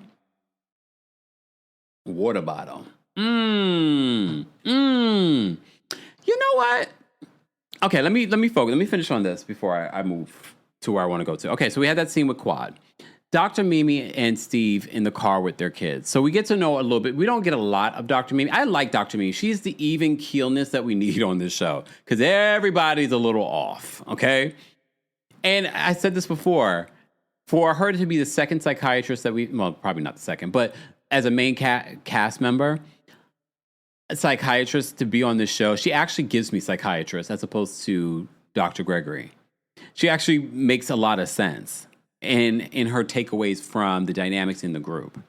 water bottle. You know what? Okay, let me focus. Let me finish on this before I move to where I want to go to. Okay, so we had that scene with Quad. Dr. Mimi and Steve in the car with their kids. So we get to know a little bit. We don't get a lot of Dr. Mimi. I like Dr. Mimi. She's the even keelness that we need on this show because everybody's a little off, okay? And I said this before. For her to be the second psychiatrist that well, probably not the second, but as a main cast member, a psychiatrist to be on this show, she actually gives me psychiatrist as opposed to Dr. Gregory. She actually makes a lot of sense in her takeaways from the dynamics in the group.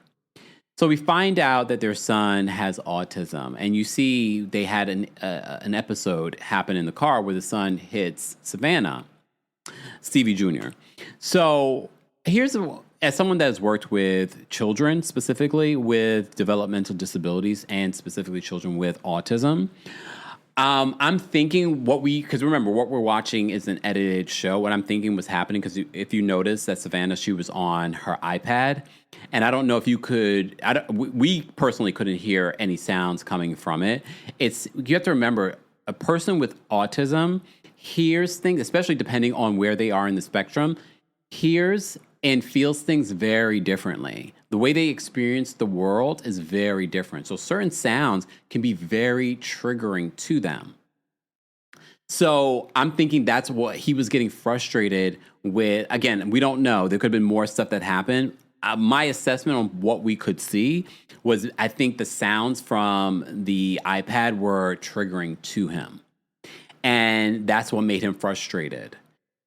So we find out that their son has autism, and you see they had an episode happen in the car where the son hits Savannah, Stevie Jr. So as someone that has worked with children, specifically with developmental disabilities and specifically children with autism, I'm thinking because remember, what we're watching is an edited show. What I'm thinking was happening, because if you notice that Savannah, she was on her iPad, and I don't know if you could, we personally couldn't hear any sounds coming from it. You have to remember, a person with autism hears things, especially depending on where they are in the spectrum, hears and feels things very differently. The way they experience the world is very different. So certain sounds can be very triggering to them. So I'm thinking that's what he was getting frustrated with. Again, we don't know. There could have been more stuff that happened. My assessment on what we could see was, I think the sounds from the iPad were triggering to him. And that's what made him frustrated.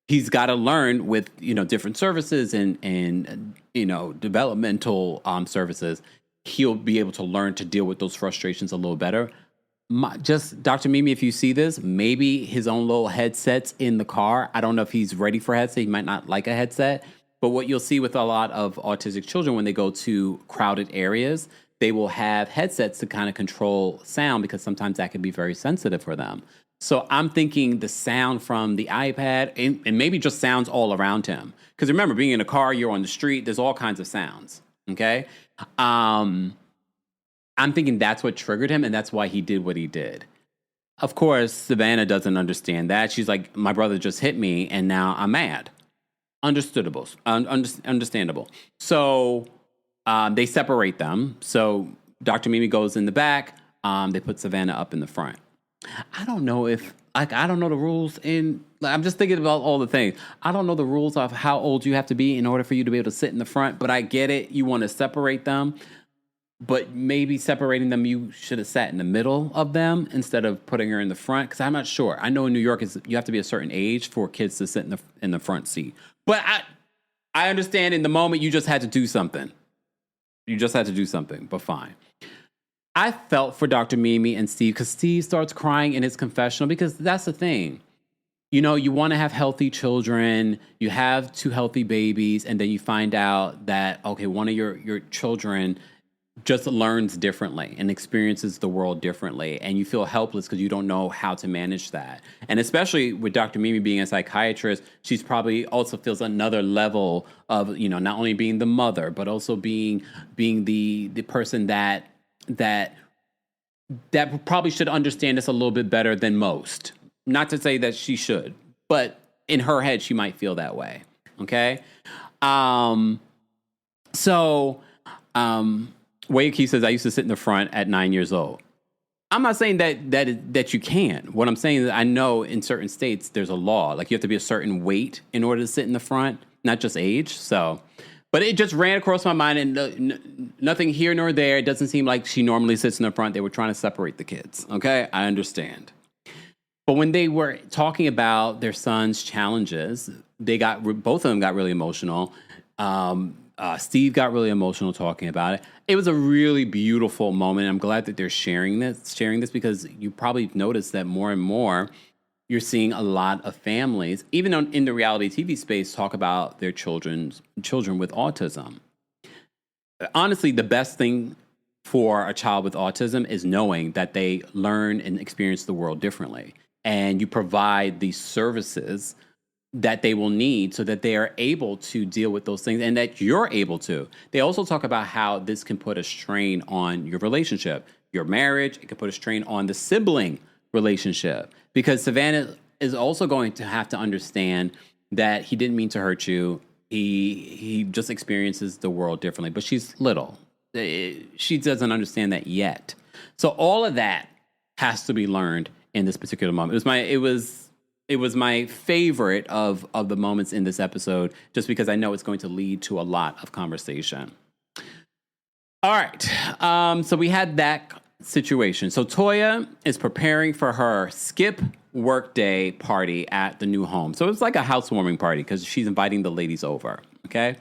He's got to learn with, different services and developmental services. He'll be able to learn to deal with those frustrations a little better. Just Dr. Mimi, if you see this, maybe his own little headsets in the car. I don't know if he's ready for a headset. He might not like a headset. But what you'll see with a lot of autistic children when they go to crowded areas, they will have headsets to kind of control sound, because sometimes that can be very sensitive for them. So I'm thinking the sound from the iPad and maybe just sounds all around him. Because remember, being in a car, you're on the street, there's all kinds of sounds, okay? I'm thinking that's what triggered him, and that's why he did what he did. Of course, Savannah doesn't understand that. She's like, my brother just hit me, and now I'm mad. Understandable. So they separate them. So Dr. Mimi goes in the back. They put Savannah up in the front. I don't know I don't know the rules I'm just thinking about all the things. I don't know the rules of how old you have to be in order for you to be able to sit in the front, but I get it. You want to separate them, but maybe separating them, you should have sat in the middle of them instead of putting her in the front. Because I'm not sure. I know in New York, you have to be a certain age for kids to sit in the front seat. But I understand in the moment you just had to do something. But fine. I felt for Dr. Mimi and Steve, because Steve starts crying in his confessional, because that's the thing. You want to have healthy children, you have 2 healthy babies, and then you find out that, okay, one of your children just learns differently and experiences the world differently, and you feel helpless because you don't know how to manage that. And especially with Dr. Mimi being a psychiatrist, she's probably also feels another level of, not only being the mother, but also being the person that probably should understand this a little bit better than most. Not to say that she should, but in her head, she might feel that way. Okay. Wayaki says, I used to sit in the front at 9 years old. I'm not saying that you can't. What I'm saying is, I know in certain states, there's a law. Like, you have to be a certain weight in order to sit in the front, not just age. So, but it just ran across my mind, and nothing here nor there. It doesn't seem like she normally sits in the front. They were trying to separate the kids. Okay, I understand. But when they were talking about their son's challenges, both of them got really emotional. Steve got really emotional talking about it. It was a really beautiful moment. I'm glad that they're sharing this, because you probably noticed that more and more you're seeing a lot of families, even in the reality TV space, talk about their children with autism. Honestly, the best thing for a child with autism is knowing that they learn and experience the world differently. And you provide these services that they will need so that they are able to deal with those things and that you're able to. They also talk about how this can put a strain on your relationship, your marriage. It can put a strain on the sibling relationship because Savannah is also going to have to understand that he didn't mean to hurt you. He just experiences the world differently, but she's little. She doesn't understand that yet. So all of that has to be learned in this particular moment. It was my favorite of the moments in this episode, just because I know it's going to lead to a lot of conversation. All right. So we had that situation. So Toya is preparing for her skip workday party at the new home. So it's like a housewarming party because she's inviting the ladies over. Okay.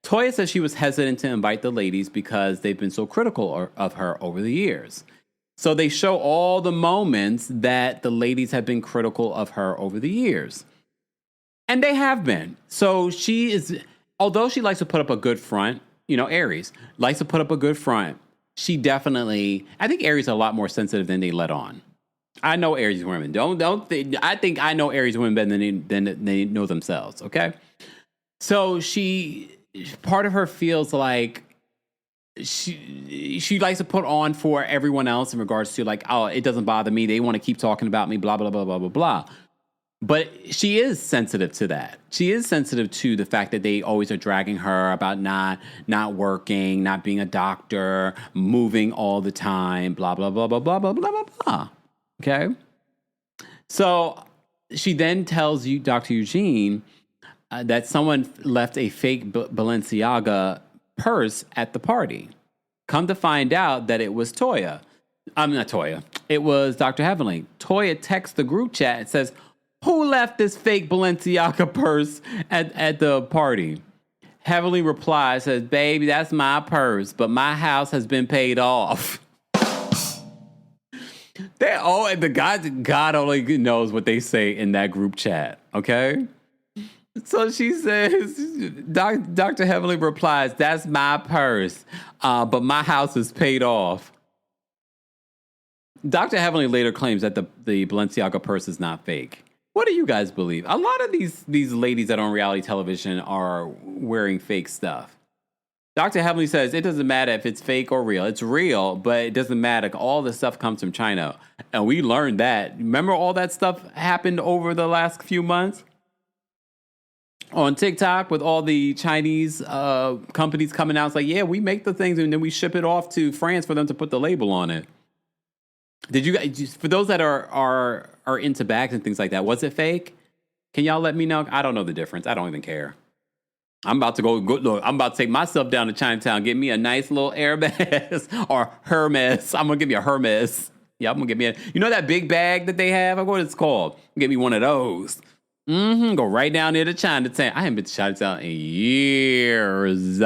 Toya says she was hesitant to invite the ladies because they've been so critical of her over the years. So they show all the moments that the ladies have been critical of her over the years. And they have been. So she is, although she likes to put up a good front, Aries likes to put up a good front. She definitely, I think Aries are a lot more sensitive than they let on. I know Aries women. I think I know Aries women better than they know themselves. Okay. So part of her feels like she likes to put on for everyone else in regards to like, oh, it doesn't bother me. They want to keep talking about me, blah, blah, blah, blah, blah, blah. But she is sensitive to that. She is sensitive to the fact that they always are dragging her about not working, not being a doctor, moving all the time, blah, blah, blah, blah, blah, blah, blah, blah, blah. Okay? So she then tells you, Dr. Eugene, that someone left a fake Balenciaga purse at the party. Come to find out that it was Toya. I'm not Toya. It was Dr. Heavenly. Toya texts the group chat and says, "Who left this fake Balenciaga purse at the party?" Heavenly replies, says, "Baby, that's my purse, but my house has been paid off." God only knows what they say in that group chat, okay? So she says, Dr. Heavenly replies, "That's my purse, but my house is paid off." Dr. Heavenly later claims that the Balenciaga purse is not fake. What do you guys believe? A lot of these ladies that are on reality television are wearing fake stuff. Dr. Heavenly says it doesn't matter if it's fake or real. It's real, but it doesn't matter. All the stuff comes from China. And we learned that. Remember all that stuff happened over the last few months? On TikTok with all the Chinese companies coming out. It's like, yeah, we make the things and then we ship it off to France for them to put the label on it. Did you guys, for those that are into bags and things like that, was it fake? Can y'all let me know? I don't know the difference. I don't even care. I'm about to go look, I'm about to take myself down to Chinatown, get me a nice little Hermes or Hermes. I'm going to give me a Hermes. Yeah, I'm going to get me that big bag that they have? What it's called? Get me one of those. Go right down there to Chinatown. I haven't been to Chinatown in years.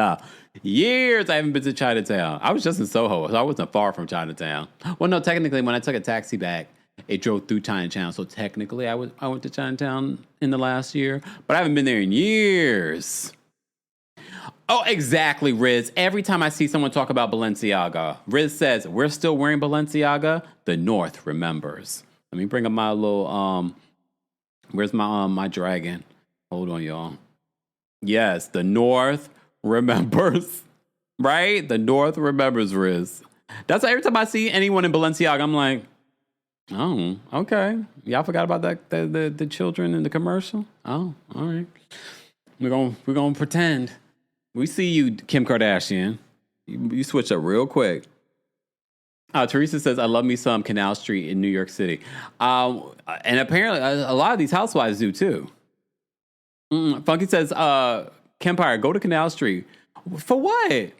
Years I haven't been to Chinatown. I was just in Soho, so I wasn't far from Chinatown. Well, no, technically, when I took a taxi back, it drove through Chinatown. So technically, I went to Chinatown in the last year, but I haven't been there in years. Oh, exactly, Riz. Every time I see someone talk about Balenciaga, Riz says, "We're still wearing Balenciaga. The North remembers." Let me bring up my little, where's my dragon? Hold on, y'all. Yes, the North remembers, right? The North remembers, Riz. That's why every time I see anyone in Balenciaga, I'm like, oh, okay. Y'all forgot about that the children in the commercial? Oh, all right. We're gonna pretend. We see you, Kim Kardashian. You switch up real quick. Teresa says, "I love me some Canal Street in New York City." And apparently a lot of these housewives do too. Funky says, "Kempire, go to Canal Street." For what?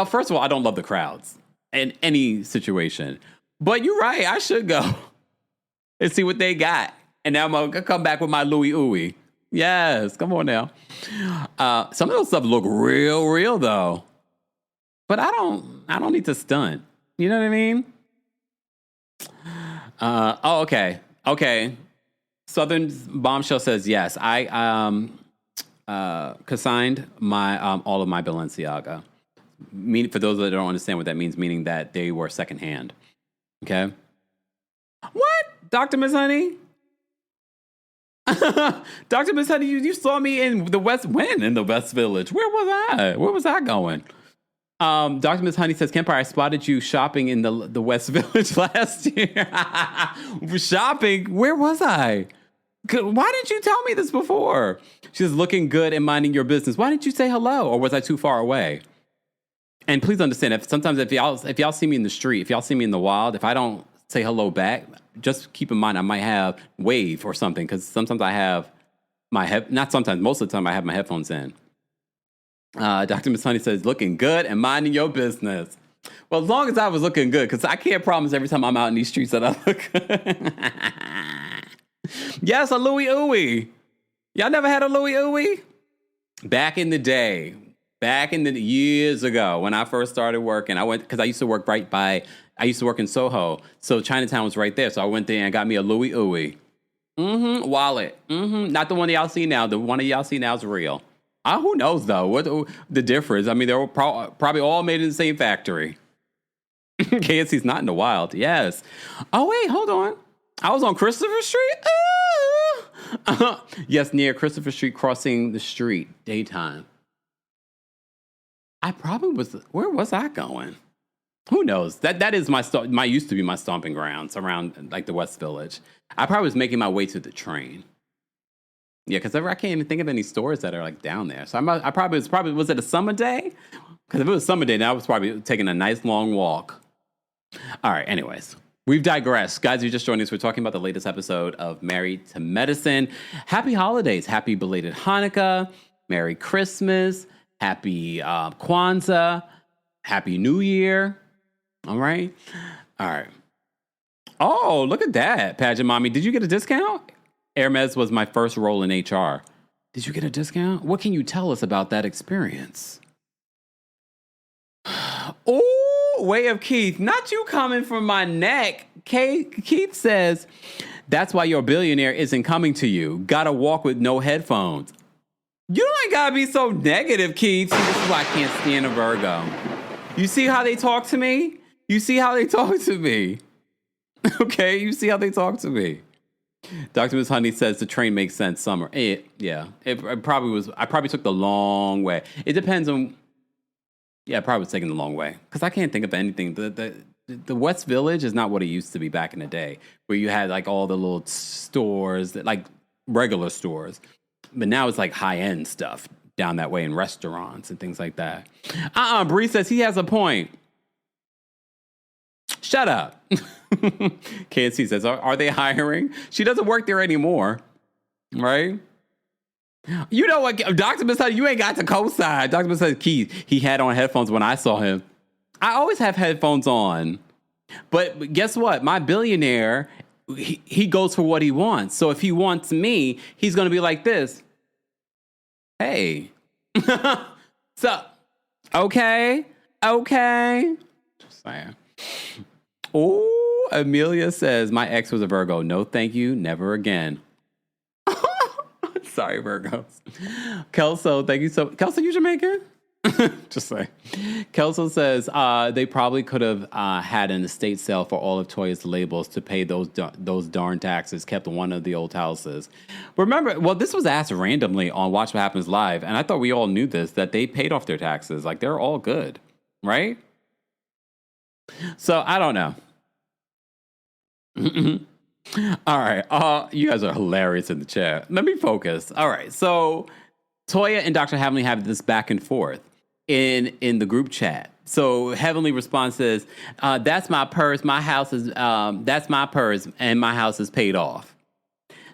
First of all, I don't love the crowds in any situation. But you're right, I should go and see what they got. And now I'm going to come back with my Louis Ooey. Yes, come on now. Some of those stuff look real though. But I don't need to stunt. You know what I mean? Okay. Southern Bombshell says, yes, I consigned my all of my Balenciaga. For those that don't understand what that means, meaning that they were secondhand. Okay. What? Dr. Miss Honey? Dr. Miss Honey, you saw me in the West. When in the West Village? Where was I? Where was I going? Dr. Miss Honey says, Kempire, I spotted you shopping in the West Village last year. Shopping? Where was I? Why didn't you tell me this before? She's looking good and minding your business. Why didn't you say hello? Or was I too far away? And please understand, if y'all see me in the street, if y'all see me in the wild, if I don't say hello back, just keep in mind I might have wave or something, because sometimes I have most of the time I have my headphones in. Dr. Miss Honey says, looking good and minding your business. Well, as long as I was looking good, because I can't promise every time I'm out in these streets that I look good. Yes, a Louie Ooey. Y'all never had a Louie Ooey? Back in the day, years ago, when I first started working, I went, because I used to work I used to work in Soho, so Chinatown was right there, so I went there and got me a Louie Ooey. Wallet. Not the one that y'all see now. The one that y'all see now is real. Who knows, though, what the difference? I mean, they were probably all made in the same factory. KFC's not in the wild. Yes. Oh, wait, hold on. I was on Christopher Street? Yes, near Christopher Street, crossing the street, daytime. I probably was, where was I going? Who knows? That is my used to be my stomping grounds around like the West Village. I probably was making my way to the train. Yeah, because I can't even think of any stores that are like down there. So I probably was it a summer day? Because if it was a summer day, then I was probably taking a nice long walk. All right, anyways, we've digressed. Guys, you just joined us. We're talking about the latest episode of Married to Medicine. Happy holidays. Happy belated Hanukkah. Merry Christmas. Happy Kwanzaa. Happy New Year. All right. Oh, look at that, Pageant Mommy. Did you get a discount? Hermes was my first role in HR. Did you get a discount? What can you tell us about that experience? Oh, way of Keith. Not you coming from my neck. Keith says, that's why your billionaire isn't coming to you. Gotta walk with no headphones. You ain't gotta be so negative, Keith. See, this is why I can't stand a Virgo. You see how they talk to me? Okay, you see how they talk to me. Dr. Miss Honey says the train makes sense summer. It probably was. I probably took the long way. It depends on. Yeah, I probably was taking the long way because I can't think of anything. The West Village is not what it used to be back in the day, where you had like all the little stores, like regular stores, but now it's like high end stuff down that way in restaurants and things like that. Bree says he has a point. Shut up. KNC says, are they hiring? She doesn't work there anymore, right? You know what, Dr. Miss Honey, you ain't got to co-sign. Dr. Miss Honey, Keith, he had on headphones when I saw him. I always have headphones on. But guess what? My billionaire, he goes for what he wants. So if he wants me, he's going to be like this. Hey. So, okay. Just saying. Oh, Amelia says, my ex was a Virgo. No, thank you. Never again. Sorry, Virgos. Kelso, thank you so much. Kelso, you Jamaican? Just say. Kelso says they probably could have had an estate sale for all of Toya's labels to pay those darn taxes, kept one of the old houses. Remember, well, this was asked randomly on Watch What Happens Live, and I thought we all knew this, that they paid off their taxes. Like, they're all good, right? So, I don't know. All right. You guys are hilarious in the chat. Let me focus. All right. So, Toya and Dr. Heavenly have this back and forth in the group chat. So, Heavenly response says, that's my purse. My house is, that's my purse, and my house is paid off.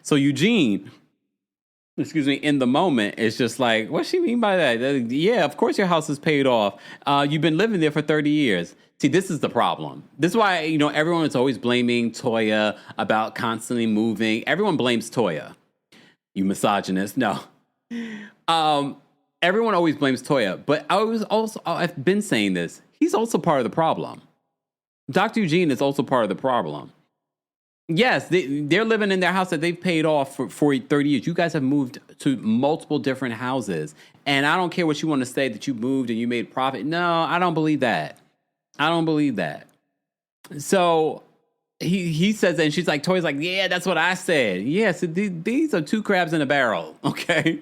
So, Eugene, in the moment, it's just like, what she mean by that? Yeah, of course your house is paid off. You've been living there for 30 years. See, this is the problem. This is why, everyone is always blaming Toya about constantly moving. Everyone blames Toya. You misogynist. No. Everyone always blames Toya. But I've been saying this. He's also part of the problem. Dr. Eugene is also part of the problem. Yes, they're living in their house that they've paid off for 30 years. You guys have moved to multiple different houses. And I don't care what you want to say that you moved and you made profit. No, I don't believe that. So he says that, and she's like, Toya's like, yeah, that's what I said. Yeah, so these are two crabs in a barrel, okay?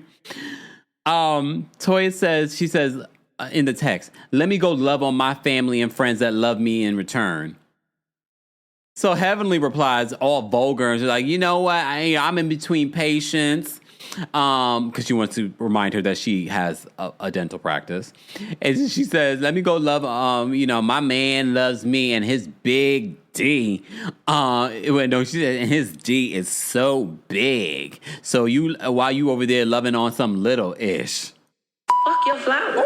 Toya says, she says in the text, let me go love on my family and friends that love me in return. So Heavenly replies, all vulgar, and she's like, you know what? I'm in between patients. Because she wants to remind her that she has a dental practice. And she says, let me go love, my man loves me and his big D. No, she said, and his D is so big. So while you over there loving on some little ish. Fuck your flowers.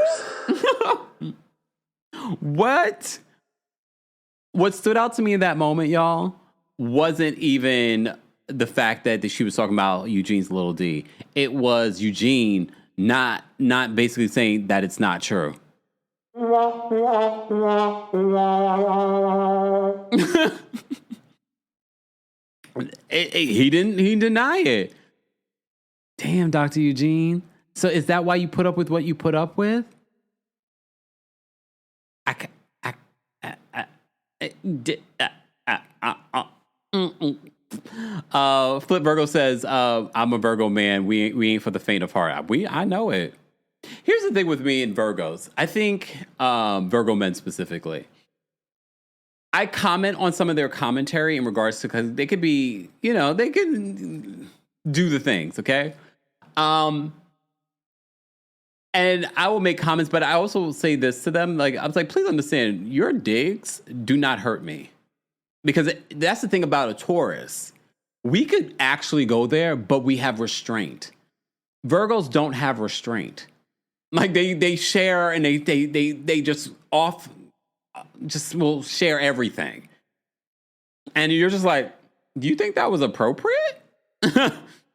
What stood out to me in that moment, y'all, wasn't even the fact that she was talking about Eugene's little D. It was Eugene not basically saying that it's not true. He didn't deny it. Damn, Dr. Eugene. So is that why you put up with what you put up with? Flip Virgo says, I'm a Virgo man. We ain't for the faint of heart. I know it. Here's the thing with me and Virgos. I think Virgo men specifically. I comment on some of their commentary in regards to, because they could be, they can do the things, okay? And I will make comments, but I also will say this to them. Like, I was like, please understand, your digs do not hurt me. Because that's the thing about a Taurus. We could actually go there, but we have restraint. Virgos don't have restraint. Like they share and they just will share everything. And you're just like, do you think that was appropriate? Do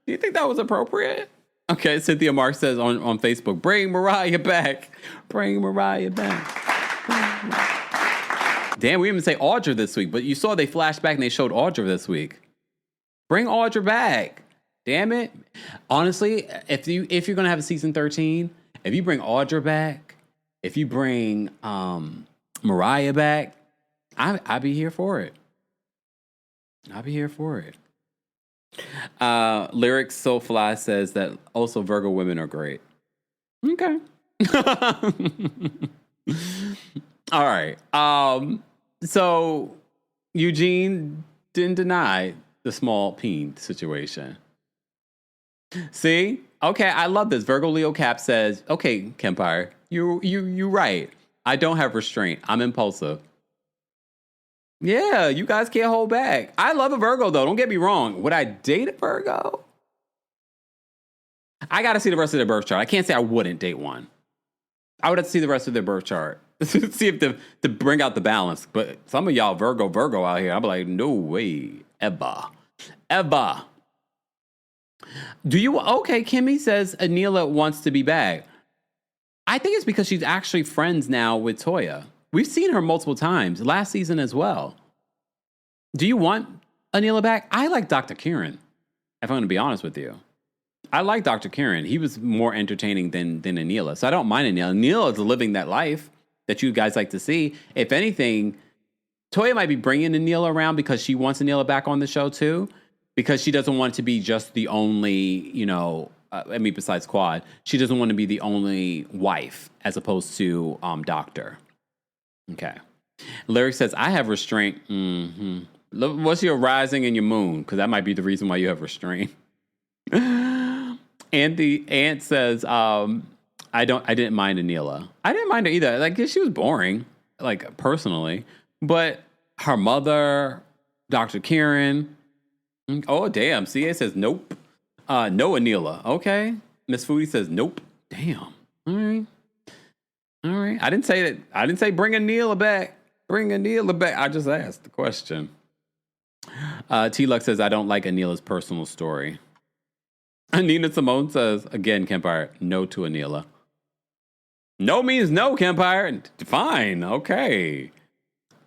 you think that was appropriate? Okay, Cynthia Mark says on Facebook, bring Mariah back. Bring Mariah back. Damn, we didn't even say Audra this week, but you saw they flashed back and they showed Audra this week. Bring Audra back. Damn it. Honestly, if you're going to have a season 13, if you bring Audra back, if you bring Mariah back, I'd be here for it. I'll be here for it. Lyrics So Fly says that also Virgo women are great. Okay. All right. So Eugene didn't deny the small peen situation. See? Okay, I love this. Virgo Leo Cap says, okay, Kempire, you right. I don't have restraint. I'm impulsive. Yeah, you guys can't hold back. I love a Virgo, though. Don't get me wrong. Would I date a Virgo? I got to see the rest of their birth chart. I can't say I wouldn't date one. I would have to see the rest of their birth chart. See if to bring out the balance. But some of y'all Virgo out here, I'm like, no way. Ever. Okay, Kimmy says Anila wants to be back. I think it's because she's actually friends now with Toya. We've seen her multiple times, last season as well. Do you want Anila back? I like Dr. Kieran, if I'm going to be honest with you. I like Dr. Kieran. He was more entertaining than Anila, so I don't mind Anila. Anila is living that life that you guys like to see. If anything, Toya might be bringing Anila around because she wants Anila back on the show too, because she doesn't want to be just the only, besides Quad, she doesn't want to be the only wife as opposed to doctor. Okay. Lyric says, I have restraint. Mm-hmm. What's your rising and your moon? Because that might be the reason why you have restraint. And the aunt says, I didn't mind Anila. I didn't mind her either. Like, she was boring, like, personally. But her mother, Dr. Kieran. Oh, damn. CA says, nope. No Anila. Okay. Miss Foodie says, nope. Damn. All right. I didn't say bring Anila back. Bring Anila back. I just asked the question. T-Lux says, I don't like Anila's personal story. Nina Simone says, again, Kempire, no to Anila. No means no, Kempire. Fine. Okay.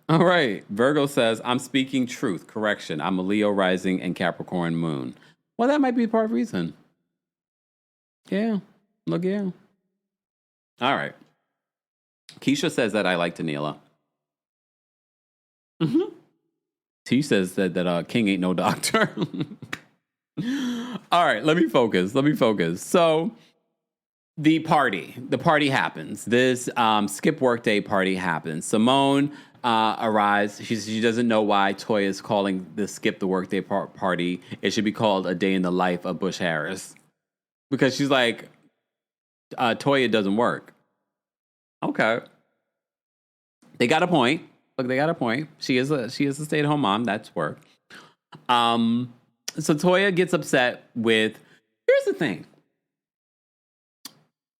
All right. Virgo says, I'm speaking truth. Correction. I'm a Leo rising and Capricorn moon. Well, that might be part of the reason. Yeah. Look, yeah. All right. Keisha says that I liked Anila. Mm-hmm. T says that King ain't no doctor. All right, let me focus. So the party happens. This skip workday party happens. Simone arrives. She doesn't know why Toya is calling the skip the workday party. It should be called a day in the life of Bush Harris, because she's like, Toya doesn't work. Okay, they got a point. Look, they got a point. She is a stay-at-home mom. That's work. So Toya gets upset with. Here's the thing.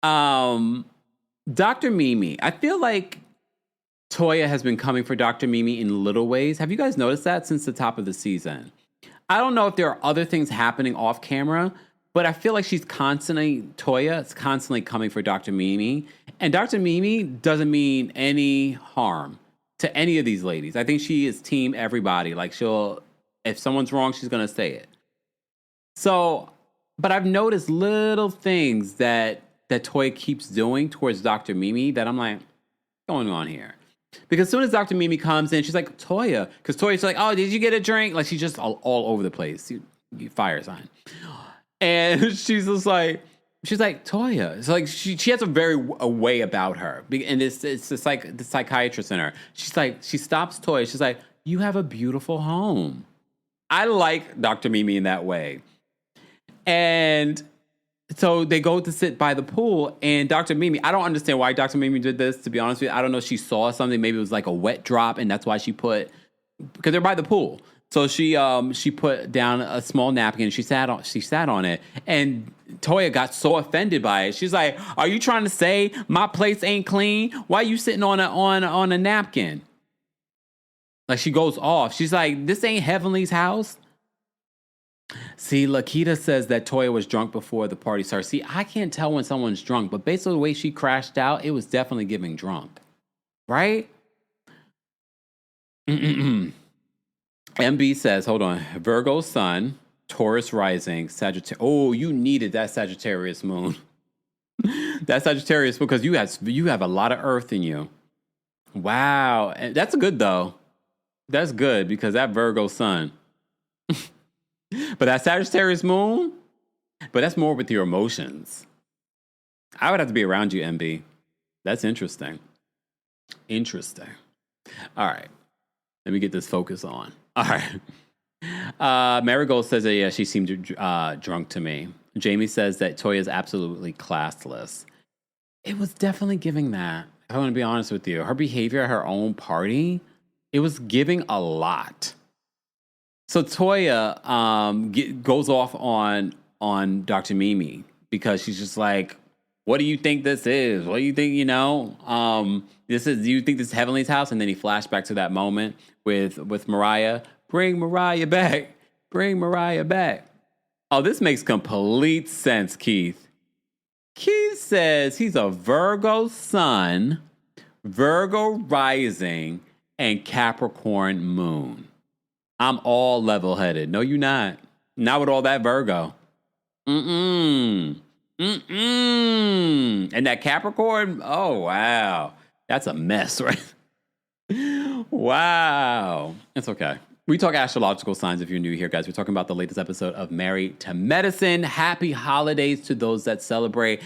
Dr. Mimi. I feel like Toya has been coming for Dr. Mimi in little ways. Have you guys noticed that since the top of the season? I don't know if there are other things happening off camera, but I feel like Toya is constantly coming for Dr. Mimi. And Dr. Mimi doesn't mean any harm to any of these ladies. I think she is team everybody. Like, if someone's wrong, she's going to say it. So, but I've noticed little things that Toya keeps doing towards Dr. Mimi that I'm like, what's going on here? Because as soon as Dr. Mimi comes in, she's like, Toya. Because Toya's like, oh, did you get a drink? Like, she's just all over the place. Fire sign. And she's like, Toya. It's like she has a way about her. And it's like the psychiatrist in her. She's like, she stops Toya. She's like, you have a beautiful home. I like Dr. Mimi in that way. And so they go to sit by the pool, and Dr. Mimi, I don't understand why Dr. Mimi did this, to be honest with you. I don't know if she saw something. Maybe it was like a wet drop, and that's why because they're by the pool. So she put down a small napkin. She sat on it, and Toya got so offended by it. She's like, "Are you trying to say my plates ain't clean? Why are you sitting on a napkin?" Like, she goes off. She's like, "This ain't Heavenly's house." See, Lakita says that Toya was drunk before the party started. See, I can't tell when someone's drunk, but based on the way she crashed out, it was definitely giving drunk, right? MB says, hold on, Virgo sun, Taurus rising, Sagittarius. Oh, you needed that Sagittarius moon. That Sagittarius, because you have a lot of earth in you. Wow. And that's good, though. That's good, because that Virgo sun. But that Sagittarius moon, but that's more with your emotions. I would have to be around you, MB. That's interesting. Interesting. All right. Let me get this focus on. All right. Marigold says that, yeah, she seemed drunk to me. Jamie says that Toya is absolutely classless. It was definitely giving that. I want to be honest with you. Her behavior at her own party, it was giving a lot. So Toya goes off on Dr. Mimi because she's just like, what do you think this is? What do you think, do you think this is Heavenly's house? And then he flashed back to that moment with Mariah. Bring Mariah back. Bring Mariah back. Oh, this makes complete sense, Keith. Keith says he's a Virgo sun, Virgo rising, and Capricorn moon. I'm all level-headed. No, you're not. Not with all that Virgo. And that Capricorn, oh, wow. That's a mess, right? Wow. It's okay. We talk astrological signs if you're new here, guys. We're talking about the latest episode of Married to Medicine. Happy holidays to those that celebrate.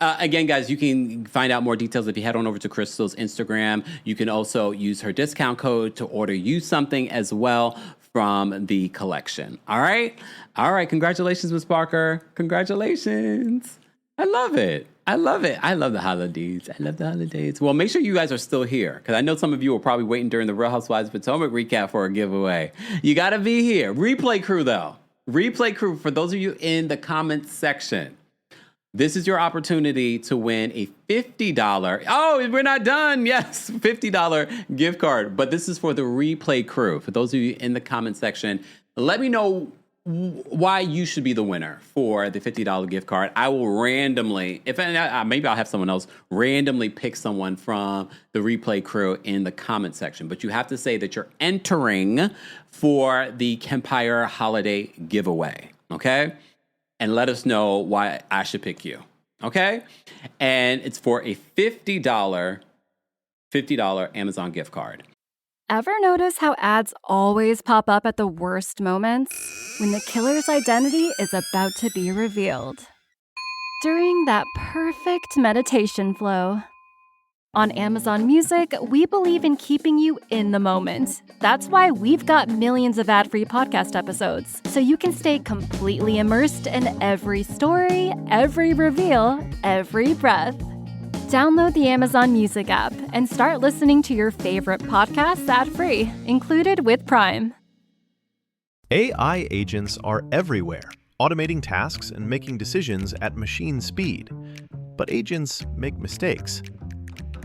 Again, guys, you can find out more details if you head on over to Crystal's Instagram. You can also use her discount code to order you something as well from the collection. All right? All right. Congratulations, Ms. Parker. Congratulations. I love it. I love it. I love the holidays. I love the holidays. Well, make sure you guys are still here, because I know some of you were probably waiting during the Real Housewives of Potomac recap for a giveaway. You got to be here. Replay crew, though. Replay crew, for those of you in the comments section, this is your opportunity to win a $50. Oh, we're not done. Yes, $50 gift card. But this is for the replay crew. For those of you in the comment section, let me know why you should be the winner for the $50 gift card. I will randomly, maybe I'll have someone else randomly pick someone from the replay crew in the comment section. But you have to say that you're entering for the Kempire holiday giveaway, okay? And let us know why I should pick you, okay? And it's for a $50 Amazon gift card. Ever notice how ads always pop up at the worst moments? When the killer's identity is about to be revealed. During that perfect meditation flow. On Amazon Music, we believe in keeping you in the moment. That's why we've got millions of ad-free podcast episodes, so you can stay completely immersed in every story, every reveal, every breath. Download the Amazon Music app and start listening to your favorite podcasts ad-free, included with Prime. AI agents are everywhere, automating tasks and making decisions at machine speed. But agents make mistakes.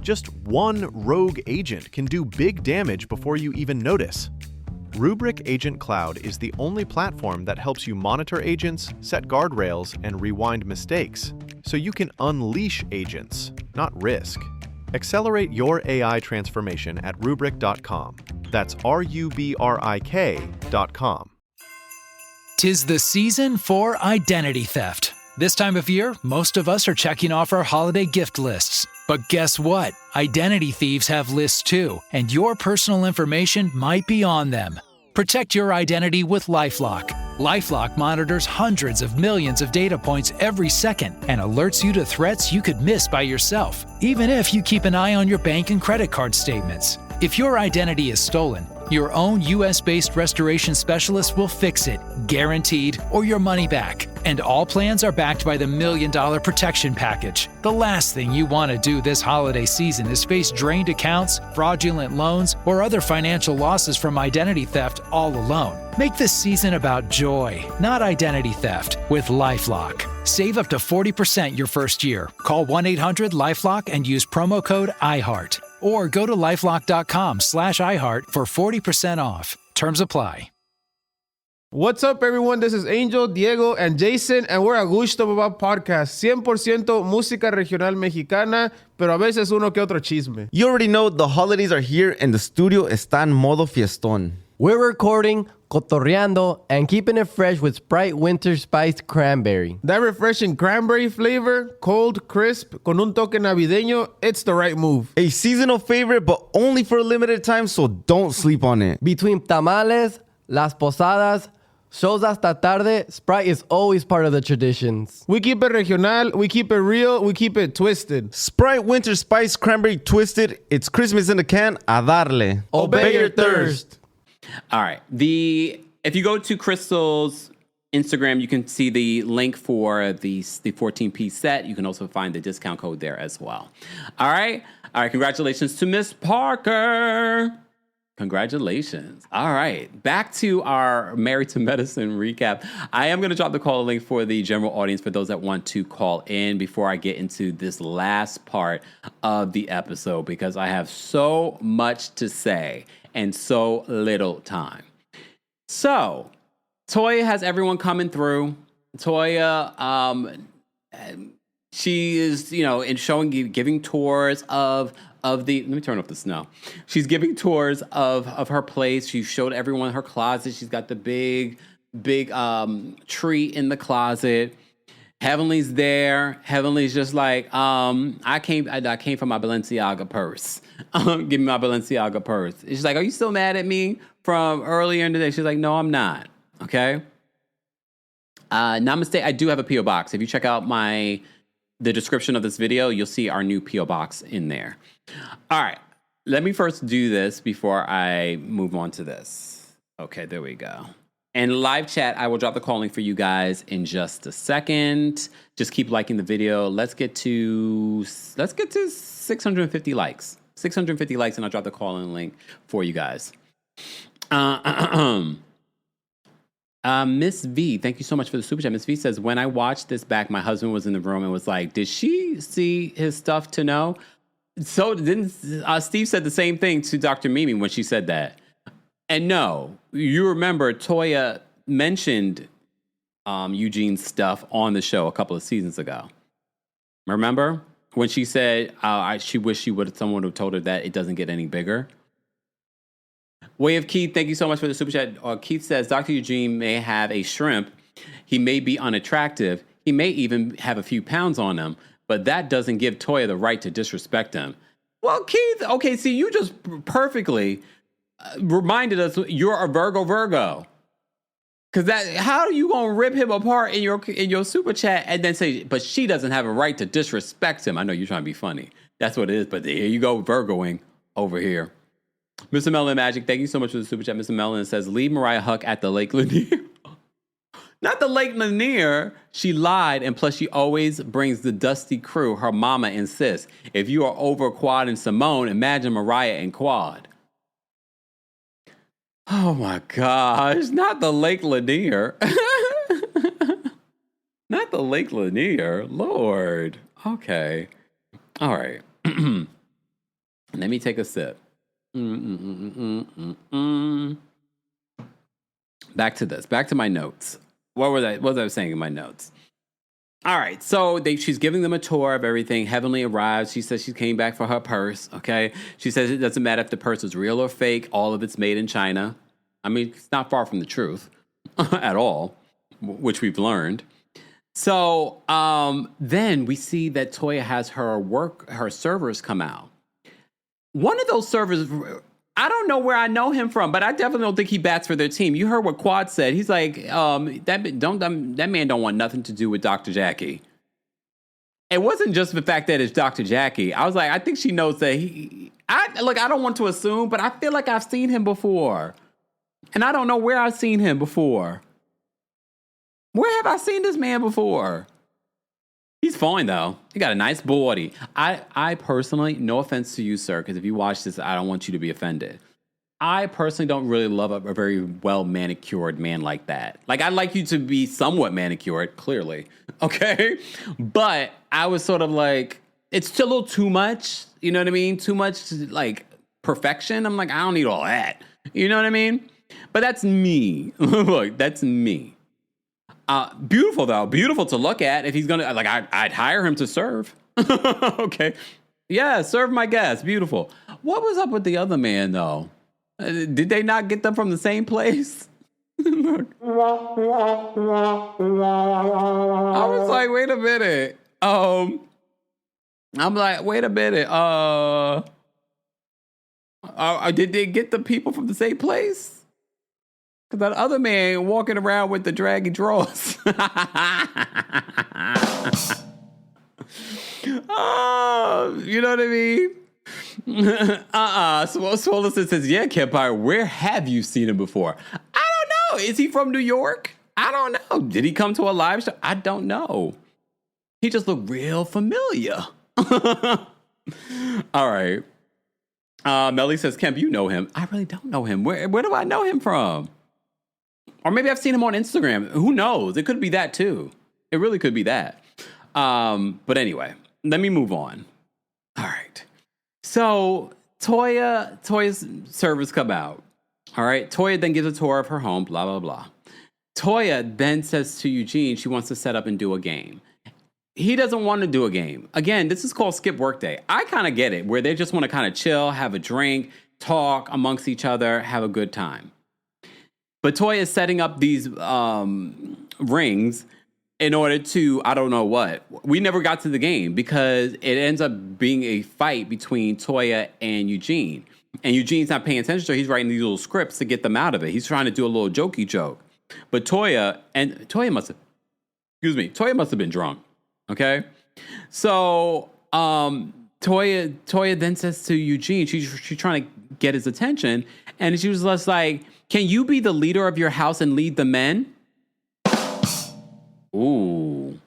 Just one rogue agent can do big damage before you even notice. Rubrik Agent Cloud is the only platform that helps you monitor agents, set guardrails, and rewind mistakes, so you can unleash agents, not risk. Accelerate your AI transformation at Rubrik.com. That's RUBRIK.com. 'Tis the season for identity theft. This time of year, most of us are checking off our holiday gift lists. But guess what? Identity thieves have lists too, and your personal information might be on them. Protect your identity with LifeLock. LifeLock monitors hundreds of millions of data points every second and alerts you to threats you could miss by yourself, even if you keep an eye on your bank and credit card statements. If your identity is stolen, your own US-based restoration specialist will fix it, guaranteed, or your money back. And all plans are backed by the $1 Million Protection Package. The last thing you want to do this holiday season is face drained accounts, fraudulent loans, or other financial losses from identity theft all alone. Make this season about joy, not identity theft, with LifeLock. Save up to 40% your first year. Call 1-800-LifeLock and use promo code IHEART. Or go to lifelock.com/iHeart for 40% off. Terms apply. What's up, everyone? This is Angel, Diego, and Jason, and we're a Gusto Babá Podcast. 100% música regional mexicana, pero a veces uno que otro chisme. You already know the holidays are here and the studio está en modo fiestón. We're recording, cotorreando, and keeping it fresh with Sprite Winter Spiced Cranberry. That refreshing cranberry flavor, cold, crisp, con un toque navideño, it's the right move. A seasonal favorite, but only for a limited time, so don't sleep on it. Between tamales, las posadas, shows hasta tarde, Sprite is always part of the traditions. We keep it regional, we keep it real, we keep it twisted. Sprite Winter Spiced Cranberry Twisted. It's Christmas in the can. A darle. Obey your thirst. All right. If you go to Crystal's Instagram, you can see the link for the 14-piece set. You can also find the discount code there as well. All right. Congratulations to Miss Parker. Congratulations. All right. Back to our Married to Medicine recap. I am going to drop the call link for the general audience for those that want to call in before I get into this last part of the episode, because I have so much to say and so little time. So, Toya has everyone coming through. Toya, she is, in giving tours of the, let me turn off the snow. She's giving tours of her place. She showed everyone her closet. She's got the big tree in the closet. Heavenly's there. Heavenly's just like, I came for my Balenciaga purse. Give me my Balenciaga purse. She's like, are you still mad at me from earlier in the day? She's like, no, I'm not. Okay. Namaste. I do have a P.O. box. If you check out the description of this video, you'll see our new P.O. box in there. All right. Let me first do this before I move on to this. Okay, there we go. And live chat, I will drop the call link for you guys in just a second. Just keep liking the video. Let's get to 650 likes. 650 likes, and I'll drop the call in link for you guys. Miss V, thank you so much for the super chat. Miss V says, when I watched this back, my husband was in the room and was like, did she see his stuff to know? So Steve said the same thing to Dr. Mimi when she said that. And no, you remember Toya mentioned Eugene's stuff on the show a couple of seasons ago. Remember when she said she wished someone would have told her that it doesn't get any bigger? Way of Keith, thank you so much for the super chat. Keith says, Dr. Eugene may have a shrimp. He may be unattractive. He may even have a few pounds on him, but that doesn't give Toya the right to disrespect him. Well, Keith, okay, see, you just perfectly reminded us you're a Virgo. Because how are you gonna rip him apart in your super chat and then say, but she doesn't have a right to disrespect him? I know you're trying to be funny. That's what it is. But here you go, Virgoing over here. Mr. Melon Magic, thank you so much for the super chat. Mr. Melon says, leave Mariah Huck at the Lake Lanier. Not the Lake Lanier. She lied, and plus she always brings the dusty crew. Her mama insists. If you are over Quad and Simone, imagine Mariah and Quad. Oh my gosh, not the Lake Lanier. Not the Lake Lanier. Lord. Okay. All right. Let me take a sip. Back to this. Back to my notes. What was I saying in my notes? All right. So she's giving them a tour of everything. Heavenly arrives. She says she came back for her purse. Okay. She says it doesn't matter if the purse is real or fake. All of it's made in China. I mean, it's not far from the truth at all, which we've learned. So then we see that Toya has her servers come out. One of those servers, I don't know where I know him from, but I definitely don't think he bats for their team. You heard what Quad said. He's like, that man don't want nothing to do with Dr. Jackie. It wasn't just the fact that it's Dr. Jackie. I was like, I think she knows that I don't want to assume, but I feel like I've seen him before. And I don't know where I've seen him before. Where have I seen this man before? He's fine, though. He got a nice body. I personally, no offense to you, sir, because if you watch this, I don't want you to be offended. I personally don't really love a very well-manicured man like that. Like, I'd like you to be somewhat manicured, clearly. Okay? But I was sort of like, it's still a little too much. You know what I mean? Too much, like, perfection. I'm like, I don't need all that. You know what I mean? But that's me. Look, that's me. Beautiful, though. Beautiful to look at. If he's going to, like, I'd hire him to serve. Okay. Yeah, serve my guests. Beautiful. What was up with the other man, though? Did they not get them from the same place? I was like, wait a minute. I'm like, wait a minute. Did they get the people from the same place? Because that other man walking around with the draggy drawers. Oh, you know what I mean? Swolison says, yeah, Kempire, where have you seen him before? I don't know. Is he from New York? I don't know. Did he come to a live show? I don't know. He just looked real familiar. All right. Melly says, Kemp, you know him. I really don't know him. Where do I know him from? Or maybe I've seen him on Instagram. Who knows? It could be that too. It really could be that. But anyway, let me move on. All right. So Toya's servers come out. All right. Toya then gives a tour of her home, blah, blah, blah. Toya then says to Eugene she wants to set up and do a game. He doesn't want to do a game. Again, this is called Skip Workday. I kind of get it, where they just want to kind of chill, have a drink, talk amongst each other, have a good time. But Toya is setting up these rings in order to, I don't know what. We never got to the game because it ends up being a fight between Toya and Eugene. And Eugene's not paying attention, so he's writing these little scripts to get them out of it. He's trying to do a little jokey joke. But Toya must have been drunk. Okay? So Toya then says to Eugene, she's trying to get his attention, and she was just like, can you be the leader of your house and lead the men? Ooh.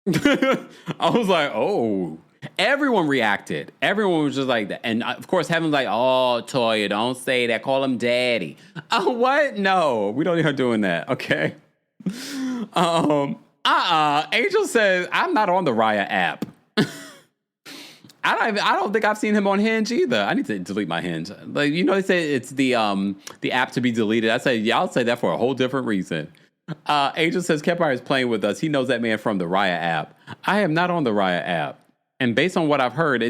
I was like, oh. Everyone reacted. Everyone was just like that. And of course, Heaven's like, oh, Toya, don't say that. Call him daddy. Oh, what? No, we don't need her doing that. Okay. Angel says, I'm not on the Raya app. I don't think I've seen him on Hinge either. I need to delete my Hinge. Like, you know, they say it's the app to be deleted. I say, yeah, I'll say that for a whole different reason. Angel says Kempire is playing with us. He knows that man from the Raya app. I am not on the Raya app, and based on what I've heard,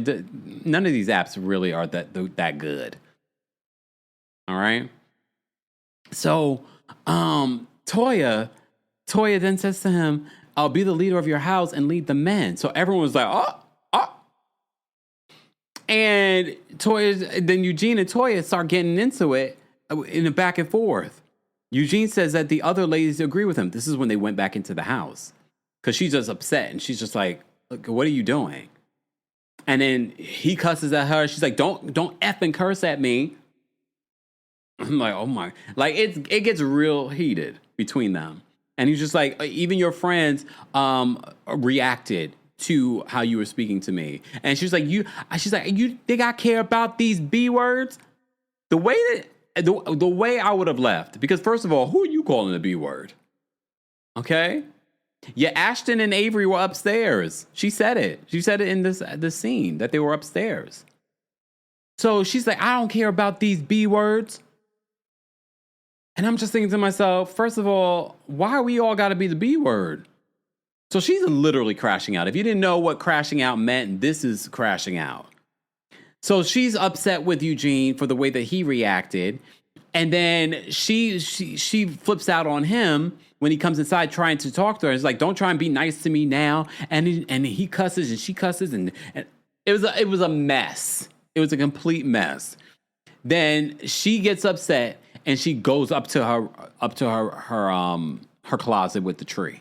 none of these apps really are that good. All right. So, Toya then says to him, "I'll be the leader of your house and lead the men." So everyone was like, "Oh." And then Eugene and Toya start getting into it in a back and forth. Eugene says that the other ladies agree with him. This is when they went back into the house. Because she's just upset. And she's just like, look, what are you doing? And then he cusses at her. She's like, don't effing curse at me. I'm like, oh my. Like, it gets real heated between them. And he's just like, even your friends reacted to how you were speaking to me. And she's like, you think I care about these B words? The way I would have left. Because first of all, who are you calling a B word? Okay? Yeah, Ashton and Avery were upstairs. She said it. She said it in this scene that they were upstairs. So she's like, I don't care about these B words. And I'm just thinking to myself, first of all, why we all got to be the B word? So she's literally crashing out. If you didn't know what crashing out meant, this is crashing out. So she's upset with Eugene for the way that he reacted. And then she flips out on him when he comes inside trying to talk to her. It's like, don't try and be nice to me now. And he cusses and she cusses. And it was a mess. It was a complete mess. Then she gets upset and she goes up to her closet with the tree.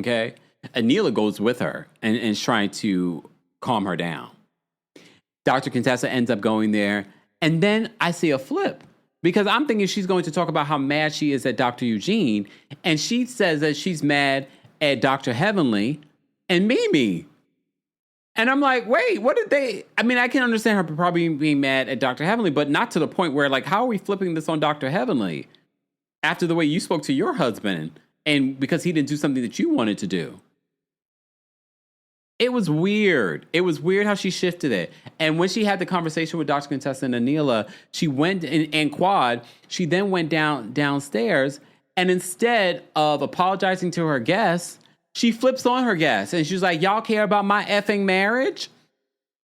Okay? Anila goes with her and is trying to calm her down. Dr. Contessa ends up going there. And then I see a flip. Because I'm thinking she's going to talk about how mad she is at Dr. Eugene. And she says that she's mad at Dr. Heavenly and Mimi. And I'm like, wait, what did they... I mean, I can understand her probably being mad at Dr. Heavenly, but not to the point where, like, how are we flipping this on Dr. Heavenly? After the way you spoke to your husband and because he didn't do something that you wanted to do. It was weird. It was weird how she shifted it. And when she had the conversation with Dr. Contessa and Anila, she went and Quad, she then went downstairs, and instead of apologizing to her guests, she flips on her guests. And she's like, y'all care about my effing marriage?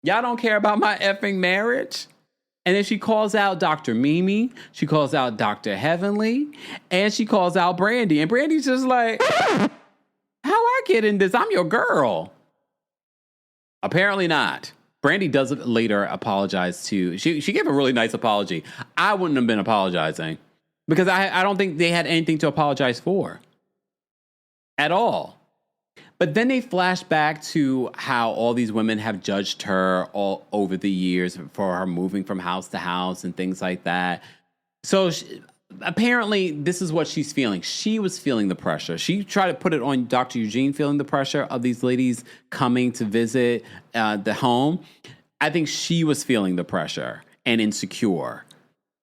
Y'all don't care about my effing marriage? And then she calls out Dr. Mimi, she calls out Dr. Heavenly, and she calls out Brandy. And Brandy's just like, how I get in this? I'm your girl. Apparently not. Brandy does later apologize to... She gave a really nice apology. I wouldn't have been apologizing because I don't think they had anything to apologize for at all. But then they flash back to how all these women have judged her all over the years for her moving from house to house and things like that. So apparently this is what she's feeling. She was feeling the pressure. She tried to put it on Dr. Eugene, feeling the pressure of these ladies coming to visit the home. I think she was feeling the pressure and insecure.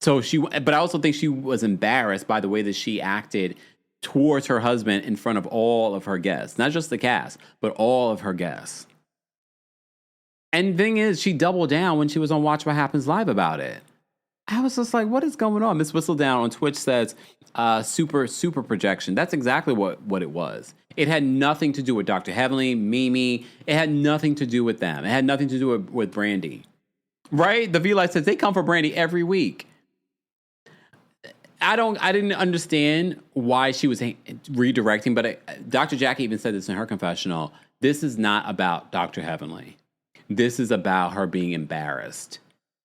But I also think she was embarrassed by the way that she acted towards her husband in front of all of her guests. Not just the cast, but all of her guests. And the thing is, she doubled down when she was on Watch What Happens Live about it. I was just like, what is going on? Miss Whistledown on Twitch says, super projection. That's exactly what it was. It had nothing to do with Dr. Heavenly, Mimi. It had nothing to do with them. It had nothing to do with Brandy. Right? The V-Light says they come for Brandy every week. I didn't understand why she was redirecting, but Dr. Jackie even said this in her confessional. This is not about Dr. Heavenly. This is about her being embarrassed.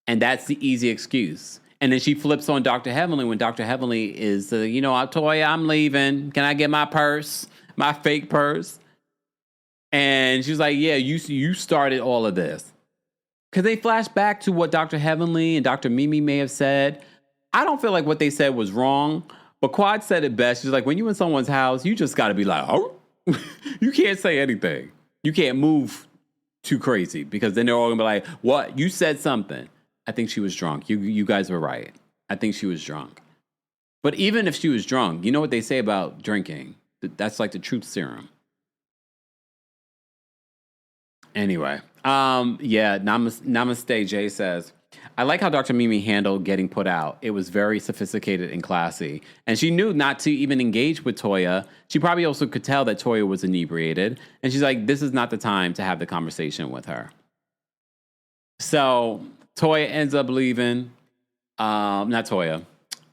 And that's the easy excuse. And then she flips on Dr. Heavenly when Dr. Heavenly is, Toya, I'm leaving. Can I get my purse? My fake purse? And she's like, yeah, you started all of this. Because they flash back to what Dr. Heavenly and Dr. Mimi may have said. I don't feel like what they said was wrong, but Quad said it best. She's like, when you're in someone's house, you just got to be like, oh, you can't say anything. You can't move too crazy because then they're all going to be like, what? You said something. I think she was drunk. You guys were right. I think she was drunk. But even if she was drunk, you know what they say about drinking? That's like the truth serum. Anyway, Namaste Jay says, I like how Dr. Mimi handled getting put out. It was very sophisticated and classy. And she knew not to even engage with Toya. She probably also could tell that Toya was inebriated. And she's like, this is not the time to have the conversation with her. So Toya ends up leaving. Not Toya.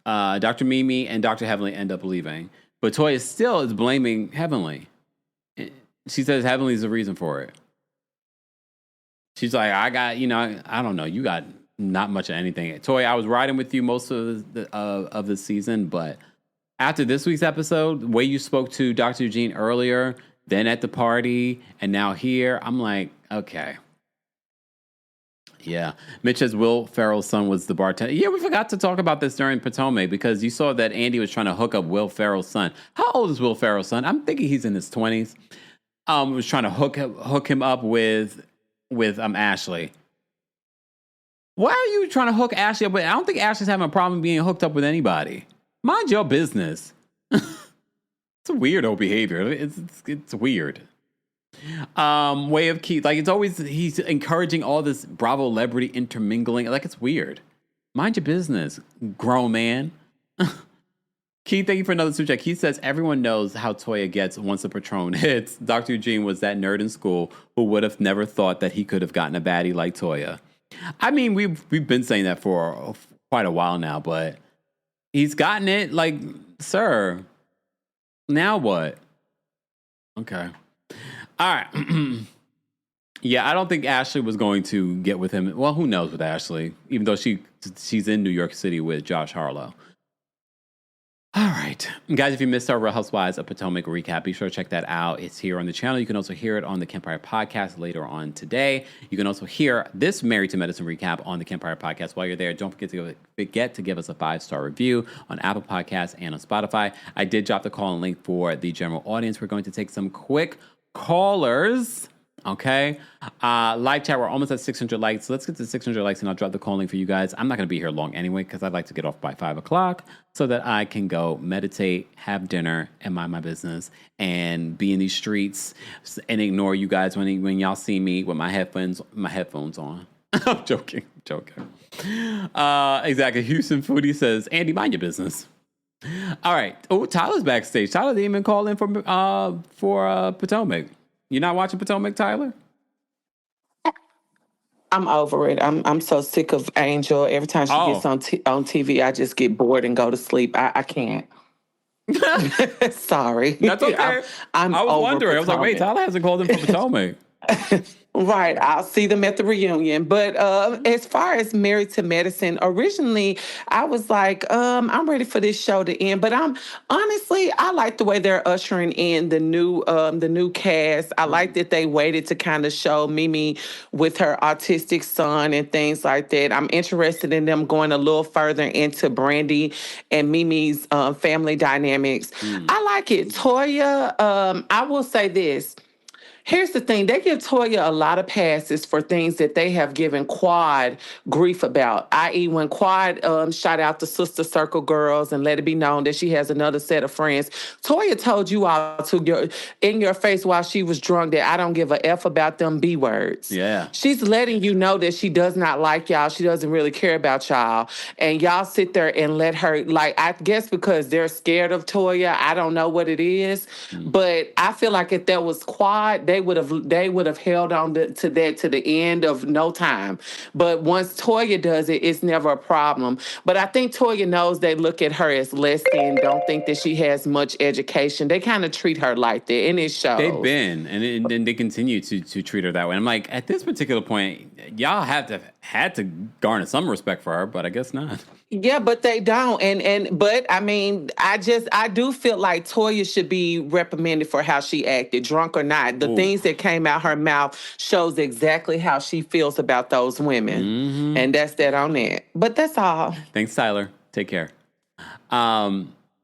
Dr. Mimi and Dr. Heavenly end up leaving. But Toya still is blaming Heavenly. She says Heavenly is the reason for it. She's like, I got, I don't know. You got not much of anything. Toya, I was riding with you most of the season, but after this week's episode, the way you spoke to Dr. Eugene earlier, then at the party, and now here, I'm like, okay. Yeah. Mitch says Will Ferrell's son was the bartender. Yeah, we forgot to talk about this during Potomac because you saw that Andy was trying to hook up Will Ferrell's son. How old is Will Ferrell's son? I'm thinking he's in his 20s. Was trying to hook him up with Ashley. Why are you trying to hook Ashley up with? I don't think Ashley's having a problem being hooked up with anybody. Mind your business. It's a weirdo behavior. It's weird. Way of Keith, like it's always he's encouraging all this Bravo celebrity intermingling. Like it's weird. Mind your business, grown man. Keith, thank you for another super chat. Keith says everyone knows how Toya gets once the Patron hits. Dr. Eugene was that nerd in school who would have never thought that he could have gotten a baddie like Toya. I mean, we've been saying that for quite a while now, but he's gotten it. Like, sir, now what? Okay. All right. Yeah, I don't think Ashley was going to get with him. Well, who knows with Ashley, even though she's in New York City with Josh Harlow. All right. Guys, if you missed our Real Housewives of Potomac recap, be sure to check that out. It's here on the channel. You can also hear it on the Kempire podcast later on today. You can also hear this Married to Medicine recap on the Kempire podcast while you're there. Don't forget to give us a 5-star review on Apple Podcasts and on Spotify. I did drop the call and link for the general audience. We're going to take some quick callers. Okay. Live chat, we're almost at 600 likes. So let's get to 600 likes and I'll drop the call link for you guys. I'm not going to be here long anyway because I'd like to get off by 5 o'clock so that I can go meditate, have dinner, and mind my business and be in these streets and ignore you guys when y'all see me with my headphones on. I'm joking. Exactly. Houston Foodie says, Andy, mind your business. All right. Oh, Tyler's backstage. Tyler didn't even call in for Potomac. You're not watching Potomac, Tyler? I'm over it. I'm so sick of Angel. Every time she gets on TV, I just get bored and go to sleep. I can't. Sorry. That's okay. I was wondering. Potomac. I was like, wait, Tyler hasn't called in for Potomac. Right. I'll see them at the reunion. But as far as Married to Medicine, originally I was like, I'm ready for this show to end. But I like the way they're ushering in the new cast. I like that they waited to kind of show Mimi with her autistic son and things like that. I'm interested in them going a little further into Brandy and Mimi's family dynamics. I like it. Toya, I will say this. Here's the thing. They give Toya a lot of passes for things that they have given Quad grief about, i.e. when Quad shot out the Sister Circle girls and let it be known that she has another set of friends. Toya told you all in your face while she was drunk that I don't give a F about them B words. Yeah. She's letting you know that she does not like y'all. She doesn't really care about y'all. And y'all sit there and let her, like, I guess because they're scared of Toya. I don't know what it is. But I feel like if that was Quad, they would have held on to that to the end of no time. But once Toya does it, it's never a problem. But I think Toya knows they look at her as less than, don't think that she has much education. They kind of treat her like that, and it shows. They've been, and they continue to treat her that way. I'm like, at this particular point, y'all had to garner some respect for her, but I guess not. Yeah, but they don't. But I mean, I do feel like Toya should be reprimanded for how she acted, drunk or not. The things that came out her mouth shows exactly how she feels about those women. Mm-hmm. And that's that on that. But that's all. Thanks, Tyler. Take care.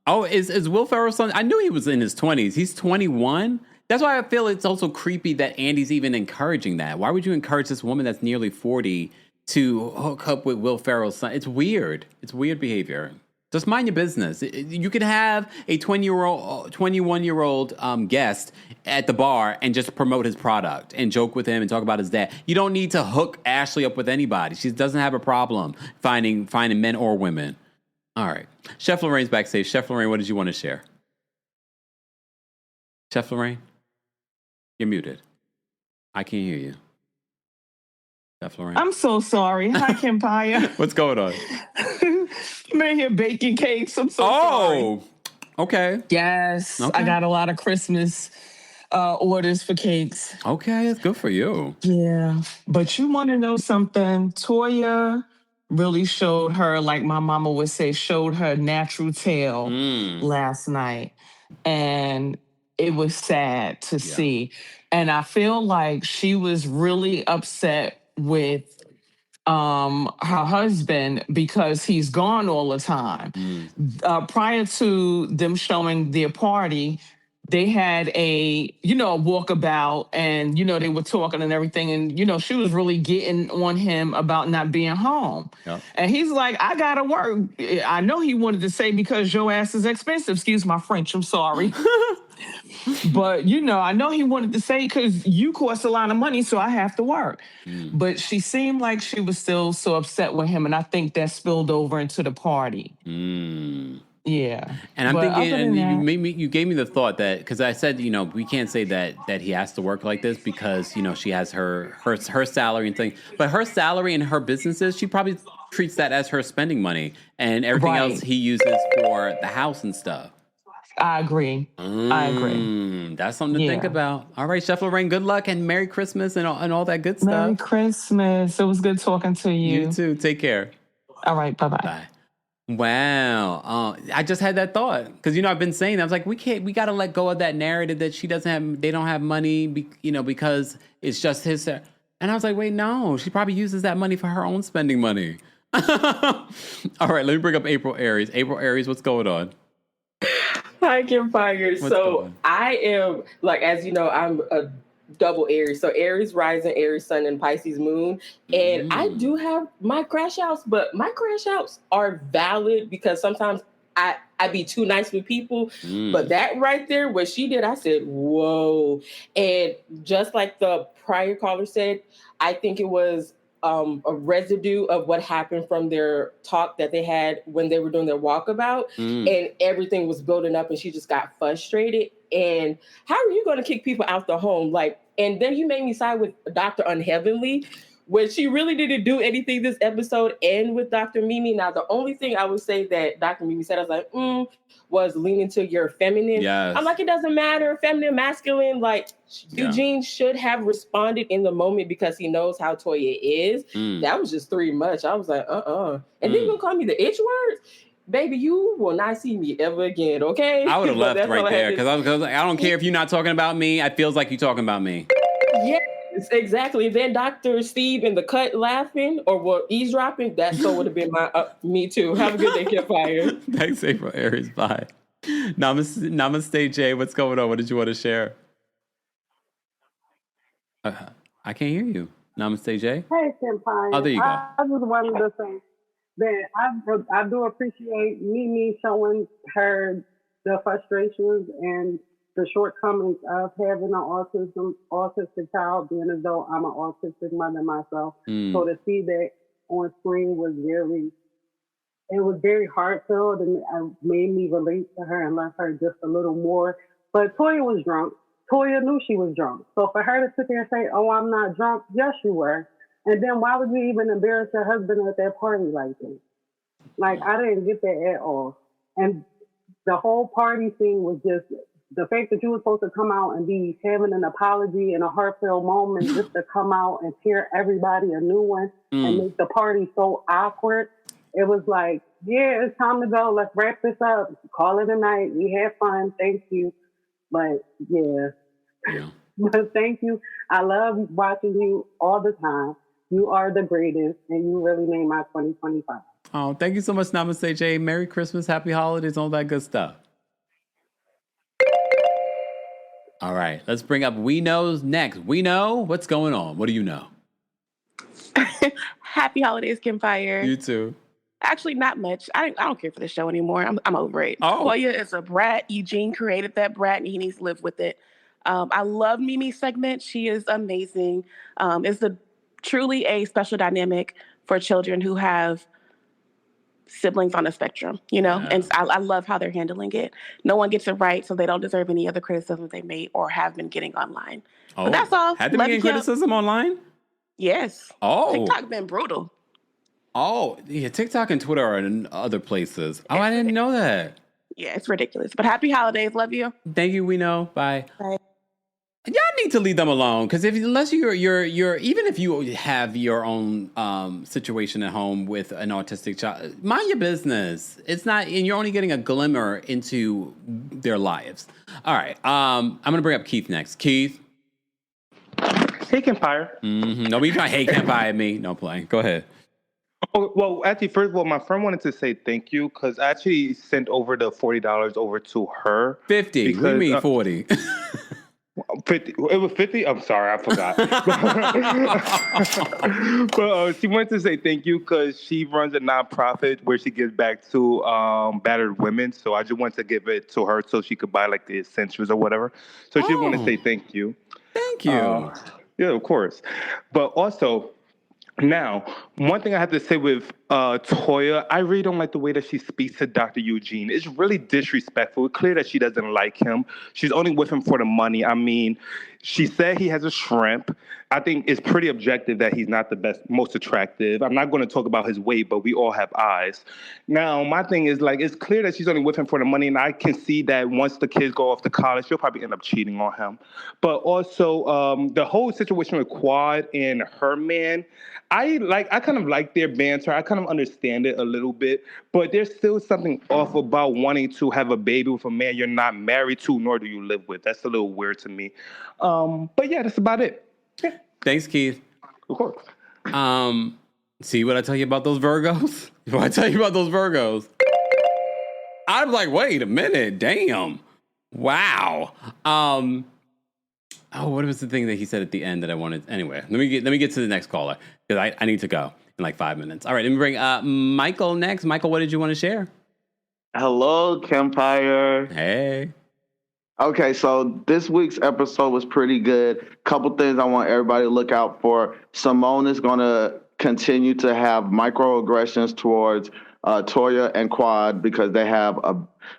Is Will Ferrell's son? I knew he was in his 20s. He's 21. That's why I feel it's also creepy that Andy's even encouraging that. Why would you encourage this woman that's nearly 40 to hook up with Will Ferrell's son? It's weird. It's weird behavior. Just mind your business. You could have a 21-year-old guest at the bar and just promote his product and joke with him and talk about his dad. You don't need to hook Ashley up with anybody. She doesn't have a problem finding men or women. All right. Chef Lorraine's backstage. Chef Lorraine, what did you want to share? Chef Lorraine? You're muted. I can't hear you. Chef Lorraine. I'm so sorry. Hi, Kempire. What's going on? I'm in here baking cakes. I'm so sorry. Okay. Yes. Okay. I got a lot of Christmas orders for cakes. Okay, that's good for you. Yeah. But you want to know something? Toya really showed her, like my mama would say, showed her natural tail last night. And it was sad to see. And I feel like she was really upset with her husband because he's gone all the time. Prior to them showing their party, they had a walkabout, and they were talking and everything, and she was really getting on him about not being home. Yep. And he's like, I gotta work. I know he wanted to say because your ass is expensive. Excuse my French, I'm sorry. But I know he wanted to say because you cost a lot of money, so I have to work. But she seemed like she was still so upset with him, and I think that spilled over into the party. Yeah. And I'm But thinking, other and than you gave me the thought that, because I said, we can't say that he has to work like this because, she has her salary and things. But her salary and her businesses, she probably treats that as her spending money, and everything else he uses for the house and stuff. I agree. I agree. That's something to think about. All right, Chef Lorraine, good luck and Merry Christmas and all that good stuff. Merry Christmas. It was good talking to you. You too. Take care. All right. Bye-bye. Bye. Wow. I just had that thought because, I've been saying, I was like, we got to let go of that narrative that they don't have money, because it's just his. And I was like, wait, no, she probably uses that money for her own spending money. All right, let me bring up April Aries. April Aries, what's going on? Hi, Kempire. So I am, as you know, I'm a double Aries. So Aries rising, Aries sun, and Pisces moon. And I do have my crash outs, but my crash outs are valid because sometimes I be too nice with people. But that right there, what she did, I said, whoa. And just like the prior caller said, I think it was a residue of what happened from their talk that they had when they were doing their walkabout, and everything was building up, and she just got frustrated. And how are you going to kick people out the home? And then you made me side with Dr. Unheavenly, when she really didn't do anything this episode, and with Dr. Mimi. Now, the only thing I would say that Dr. Mimi said, I was like, was leaning to your feminine. Yes. I'm like, it doesn't matter, feminine, masculine. Eugene should have responded in the moment because he knows how Toya is. That was just too much. I was like, And then you gonna call me the itch words? Baby, you will not see me ever again, okay? I would have left right there because I was like, I don't care if you're not talking about me. It feels like you're talking about me. Yes, exactly. Then Dr. Steve in the cut laughing or eavesdropping, that so would have been my me too. Have a good day, Kempire. Thanks, April Aries. Bye. Namaste, Jay. What's going on? What did you want to share? I can't hear you. Namaste, Jay. Hey, Kempire. Oh, there you go. I just wanted to say that I do appreciate Mimi showing her the frustrations and the shortcomings of having an autistic child, being as though I'm an autistic mother myself. So to see that on screen was very heartfelt, and it made me relate to her and love her just a little more. But Toya was drunk. Toya knew she was drunk. So for her to sit there and say, oh, I'm not drunk, yes, you were. And then why would you even embarrass your husband at that party like that? I didn't get that at all. And the whole party scene was just the fact that you were supposed to come out and be having an apology and a heartfelt moment just to come out and tear everybody a new one and make the party so awkward. It was like, yeah, it's time to go. Let's wrap this up. Call it a night. We had fun. Thank you. But yeah. But thank you. I love watching you all the time. You are the greatest, and you really made my 2025. Oh, thank you so much, Namaste, Jay. Merry Christmas, Happy Holidays, all that good stuff. All right, let's bring up We Know's next. We Know, what's going on? What do you know? Happy holidays, Kempire. You too. Actually, not much. I don't care for the show anymore. I'm over it. Oh. Toya is a brat. Eugene created that brat, and he needs to live with it. I love Mimi's segment. She is amazing. It's truly a special dynamic for children who have siblings on the spectrum, and I love how they're handling it. No one gets it right, so they don't deserve any other criticism they may or have been getting online. Oh, but that's all. Had they been getting criticism online? Yes. Oh. TikTok been brutal. Oh, yeah, TikTok and Twitter are in other places. Oh, I didn't know that. Yeah, it's ridiculous. But happy holidays. Love you. Thank you, We Know. Bye. Bye. Y'all need to leave them alone because unless you're even if you have your own situation at home with an autistic child, mind your business. It's not, and you're only getting a glimmer into their lives. All right, I'm gonna bring up Keith next. Keith, hey Kempire. No, we can't hate Kempire at me. No play. Go ahead. Oh, well, actually, first of all, my friend wanted to say thank you because I actually sent over the $40 over to her. 50. Because, We mean 40. 50. It was 50? I'm sorry, I forgot. But she wanted to say thank you because she runs a nonprofit where she gives back to battered women. So I just wanted to give it to her so she could buy like the essentials or whatever. So she wanted to say thank you. Thank you. Yeah, of course. But also, now, one thing I have to say with Toya, I really don't like the way that she speaks to Dr. Eugene. It's really disrespectful. It's clear that she doesn't like him. She's only with him for the money. I mean, she said he has a shrimp. I think it's pretty objective that he's not the best, most attractive. I'm not going to talk about his weight, but we all have eyes. Now, my thing is, like, it's clear that she's only with him for the money, and I can see that once the kids go off to college, she'll probably end up cheating on him. But also, the whole situation with Quad and her man, I kind of like their banter. I kind of understand it a little bit, but there's still something off about wanting to have a baby with a man you're not married to, nor do you live with. That's a little weird to me. But yeah, that's about it. Yeah. Thanks, Keith. Of course. See what I tell you about those Virgos? What I tell you about those Virgos? I'm like, wait a minute, damn, wow. Oh, what was the thing that he said at the end that I wanted? Anyway, let me get to the next caller because I need to go in like 5 minutes. All right, let me bring Michael next. Michael, what did you want to share? Hello, Kempire. Hey. Okay, so this week's episode was pretty good. Couple things I want everybody to look out for. Simone is going to continue to have microaggressions towards Toya and Quad because they have a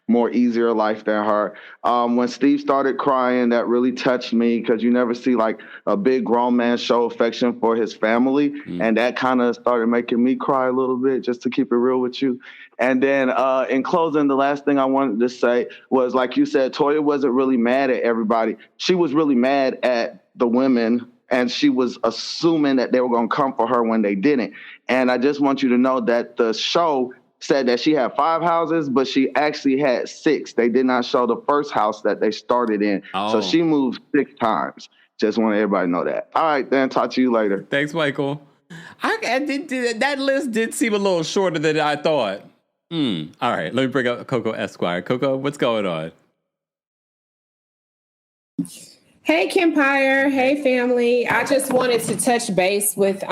more easier life than her. When Steve started crying, that really touched me because you never see like a big grown man show affection for his family. And that kind of started making me cry a little bit, just to keep it real with you. And then in closing, the last thing I wanted to say was, like you said, Toya wasn't really mad at everybody. She was really mad at the women, and she was assuming that they were going to come for her when they didn't. And I just want you to know that the show said that she had 5 houses, but she actually had 6. They did not show the first house that they started in. Oh. So she moved 6 times. Just want everybody to know that. All right, then. Talk to you later. Thanks, Michael. That list did seem a little shorter than I thought. All right, let me bring up Coco Esquire. Coco, what's going on? Hey, Kempire. Hey, family. I just wanted to touch base with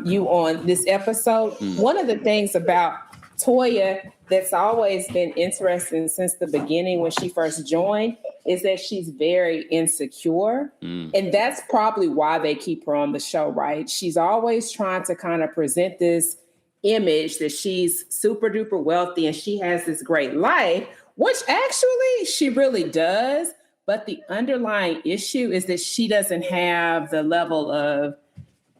you on this episode. One of the things about Toya that's always been interesting since the beginning when she first joined is that she's very insecure. And that's probably why they keep her on the show, right? She's always trying to kind of present this image that she's super duper wealthy and she has this great life, which actually she really does. But the underlying issue is that she doesn't have the level of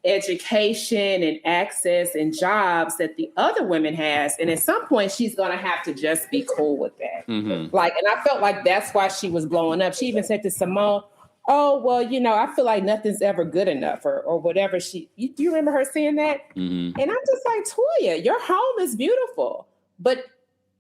education and access and jobs that the other women has. And at some point she's going to have to just be cool with that. Like, and I felt like that's why she was blowing up. She even said to Simone, oh, well, you know, I feel like nothing's ever good enough or whatever. Do you remember her saying that? And I'm just like, Toya, your home is beautiful. But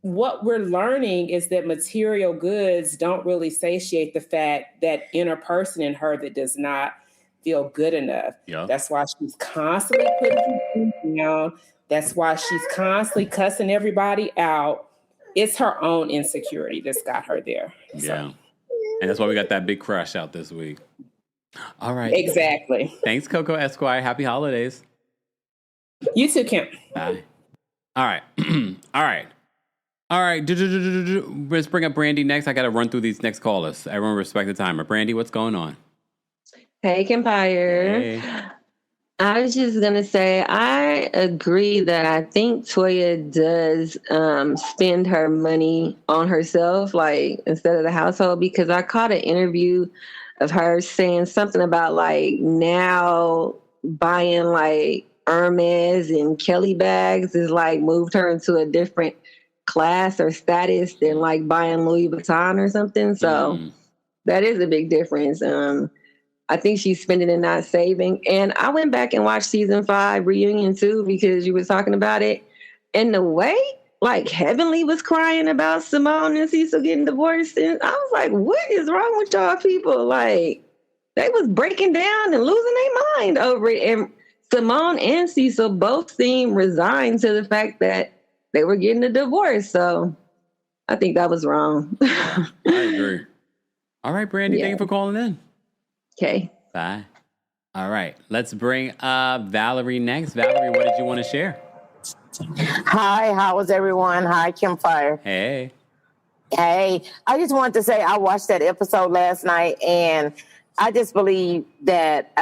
what we're learning is that material goods don't really satiate the fact that inner person in her that does not feel good enough. Yeah. That's why she's constantly putting people down. That's why she's constantly cussing everybody out. It's her own insecurity that's got her there. Yeah. And that's why we got that big crush out this week. All right. Exactly. Thanks, Coco Esquire. Happy holidays. You too, Kim. Bye. All right. All right. Let's bring up Brandy next. I got to run through these next callers. Everyone respect the timer. Brandy, what's going on? Hey, Kempire. Hey. I was just going to say, I agree that I think Toya does spend her money on herself, like instead of the household, because I caught an interview of her saying something about like now buying like Hermes and Kelly bags is like moved her into a different class or status than like buying Louis Vuitton or something. So that is a big difference. I think she's spending and not saving. And I went back and watched season 5 reunion too because you were talking about it. And the way like Heavenly was crying about Simone and Cecil getting divorced, and I was like, what is wrong with y'all people? Like, they was breaking down and losing their mind over it. And Simone and Cecil both seemed resigned to the fact that they were getting a divorce. So I think that was wrong. I agree. All right, Brandy, thank you for calling in. Okay. Bye. All right, let's bring up Valerie next. Valerie, what did you want to share? Hi, how is everyone? Hi, Kempire. Hey. Hey, I just wanted to say I watched that episode last night, and I just believe that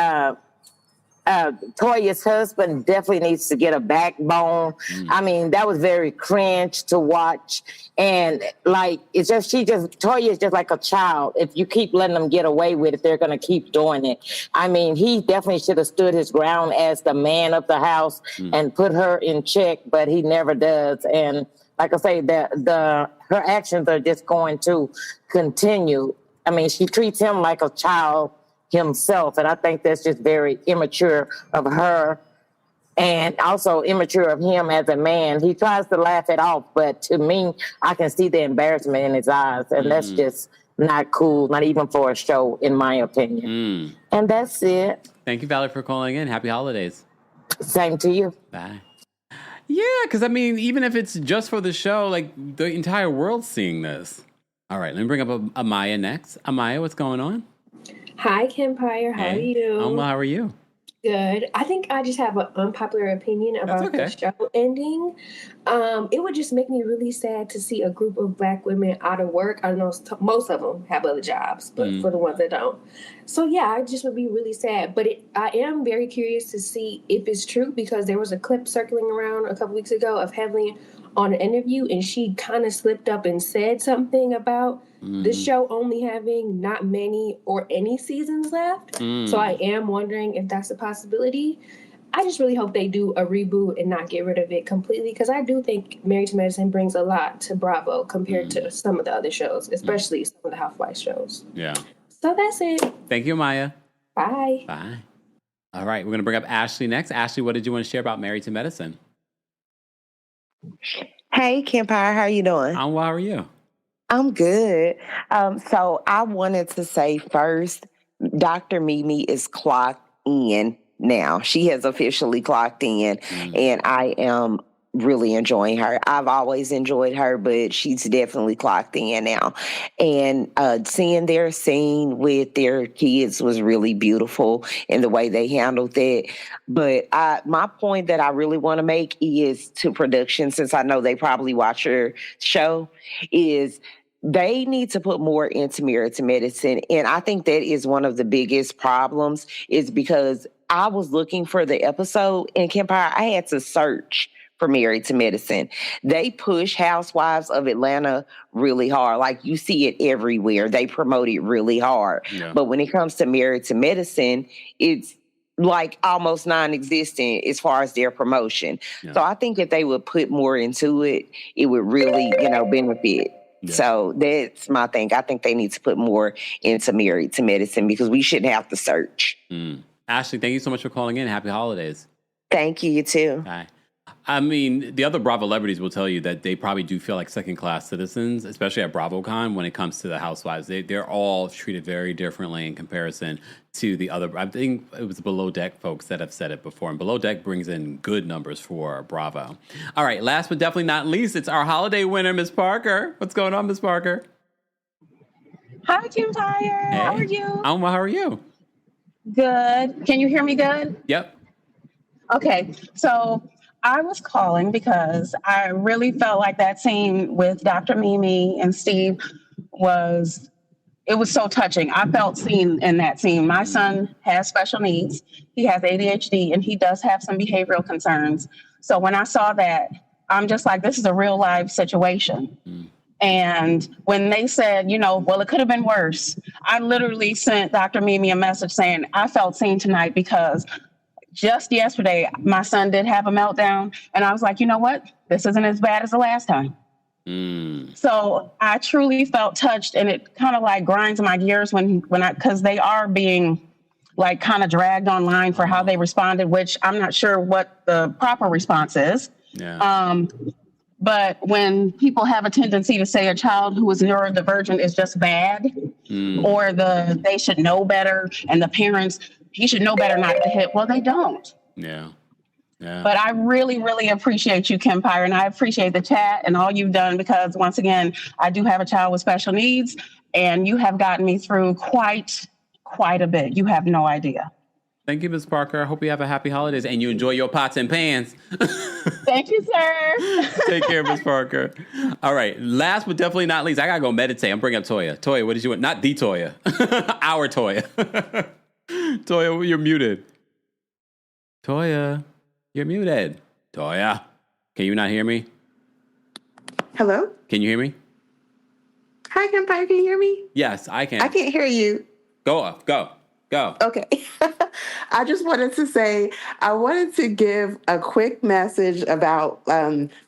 Toya's husband definitely needs to get a backbone. I mean, that was very cringe to watch. And like, Toya is just like a child. If you keep letting them get away with it, they're going to keep doing it. I mean, he definitely should have stood his ground as the man of the house and put her in check, but he never does. And like I say, her actions are just going to continue. I mean, she treats him like a child himself, and I think that's just very immature of her, and also immature of him as a man. He tries to laugh it off, but to me, I can see the embarrassment in his eyes, and that's just not cool, not even for a show, in my opinion. And that's it. Thank you, Valerie, for calling in. Happy holidays. Same to you. Bye. Yeah, because I mean, even if it's just for the show, like the entire world's seeing this. All right, let me bring up Amaya next. Amaya, what's going on? Hi, Kempire. How are you? Well, how are you? Good. I think I just have an unpopular opinion about the show ending. It would just make me really sad to see a group of Black women out of work. I know most of them have other jobs, but for the ones that don't. So, yeah, I just would be really sad. But I am very curious to see if it's true, because there was a clip circling around a couple weeks ago of Heavenly on an interview, and she kind of slipped up and said something about the show only having not many or any seasons left. So I am wondering if that's a possibility. I just really hope they do a reboot and not get rid of it completely, because I do think Married to Medicine brings a lot to Bravo compared to some of the other shows, especially some of the Housewives shows. Yeah. So that's it. Thank you, Maya. Bye. Bye. All right, we're going to bring up Ashley next. Ashley, what did you want to share about Married to Medicine? Hey, Kempire, how you doing? How are you? I'm good. So I wanted to say first, Dr. Mimi is clocked in now. She has officially clocked in, and I am really enjoying her. I've always enjoyed her, but she's definitely clocked in now. And seeing their scene with their kids was really beautiful in the way they handled that. But my point that I really want to make is to production, since I know they probably watch your show, is they need to put more into Married to Medicine. And I think that is one of the biggest problems, is because I was looking for the episode in Kempire. I had to search for Married to Medicine. They push Housewives of Atlanta really hard. Like, you see it everywhere. They promote it really hard. Yeah. But when it comes to Married to Medicine, it's like almost non-existent as far as their promotion. Yeah. So I think if they would put more into it, it would really, benefit. Yeah. So that's my thing. I think they need to put more into Married to Medicine, because we shouldn't have to search. Ashley, thank you so much for calling in. Happy holidays. Thank you. You too. Bye. I mean, the other Bravo celebrities will tell you that they probably do feel like second-class citizens, especially at BravoCon when it comes to the Housewives. They're all treated very differently in comparison to the other. I think it was Below Deck folks that have said it before, and Below Deck brings in good numbers for Bravo. All right, last but definitely not least, it's our holiday winner, Miss Parker. What's going on, Miss Parker? Hi, Kempire. Hey. How are you? How are you? Good. Can you hear me good? Yep. Okay, so I was calling because I really felt like that scene with Dr. Mimi and Steve was so touching. I felt seen in that scene. My son has special needs. He has ADHD, and he does have some behavioral concerns. So when I saw that, I'm just like, this is a real life situation. And when they said, well, it could have been worse, I literally sent Dr. Mimi a message saying, I felt seen tonight, because just yesterday, my son did have a meltdown, and I was like, you know what? This isn't as bad as the last time. So I truly felt touched, and it kind of like grinds my gears because they are being like kind of dragged online for how they responded, which I'm not sure what the proper response is. Yeah. But when people have a tendency to say a child who is neurodivergent is just bad, or they should know better, and the parents, he should know better not to hit. Well, they don't. Yeah. Yeah. But I really, really appreciate you, Kempire, and I appreciate the chat and all you've done, because once again, I do have a child with special needs, and you have gotten me through quite a bit. You have no idea. Thank you, Ms. Parker. I hope you have a happy holidays and you enjoy your pots and pans. Thank you, sir. Take care, Ms. Parker. All right. Last but definitely not least, I got to go meditate. I'm bringing up Toya. Toya, what did you want? Not the Toya. Our Toya. Toya, you're muted. Toya, you're muted. Toya, can you not hear me? Hello? Can you hear me? Hi, Kempire. Can you hear me? Yes, I can. I can't hear you. Go off. Go. Okay. I just wanted to say, I wanted to give a quick message about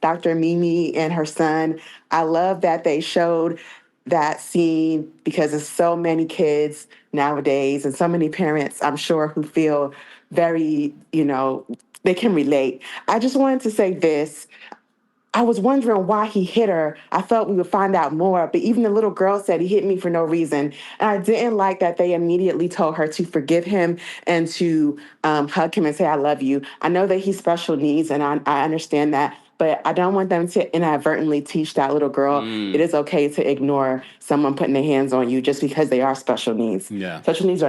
Dr. Mimi and her son. I love that they showed that scene because there's so many kids nowadays and so many parents, I'm sure, who feel very, they can relate. I just wanted to say this. I was wondering why he hit her. I thought we would find out more, but even the little girl said he hit me for no reason. And I didn't like that they immediately told her to forgive him and to hug him and say, I love you. I know that he's special needs, and I understand that, but I don't want them to inadvertently teach that little girl it is okay to ignore someone putting their hands on you just because they are special needs. Yeah. Special needs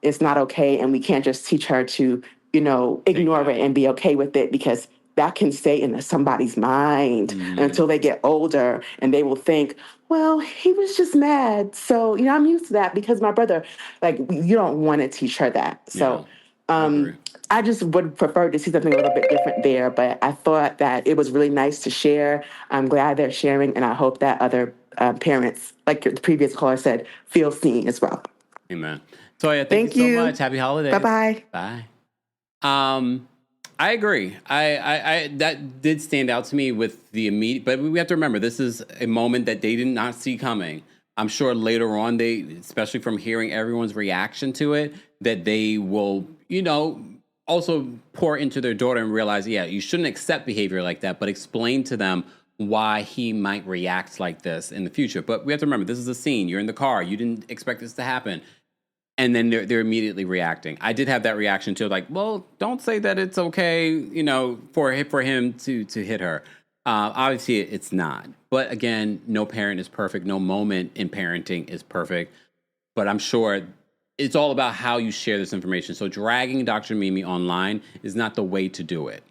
it's not okay, and we can't just teach her to, ignore it and be okay with it, because that can stay in somebody's mind until they get older, and they will think, well, he was just mad. So, I'm used to that because my brother, you don't want to teach her that. So I just would prefer to see something a little bit different there, but I thought that it was really nice to share. I'm glad they're sharing, and I hope that other parents, like the previous caller said, feel seen as well. Amen. Toya, thank you so much. Happy holidays. Bye-bye. Bye. I agree. I that did stand out to me with the immediate, but we have to remember this is a moment that they did not see coming. I'm sure later on they, especially from hearing everyone's reaction to it, that they will, also pour into their daughter and realize, yeah, you shouldn't accept behavior like that, but explain to them why he might react like this in the future. But we have to remember, this is a scene. You're in the car. You didn't expect this to happen. And then they're immediately reacting. I did have that reaction too, like, well, don't say that it's okay, for him to hit her. Obviously, it's not. But again, no parent is perfect. No moment in parenting is perfect. But I'm sure it's all about how you share this information. So dragging Dr. Mimi online is not the way to do it.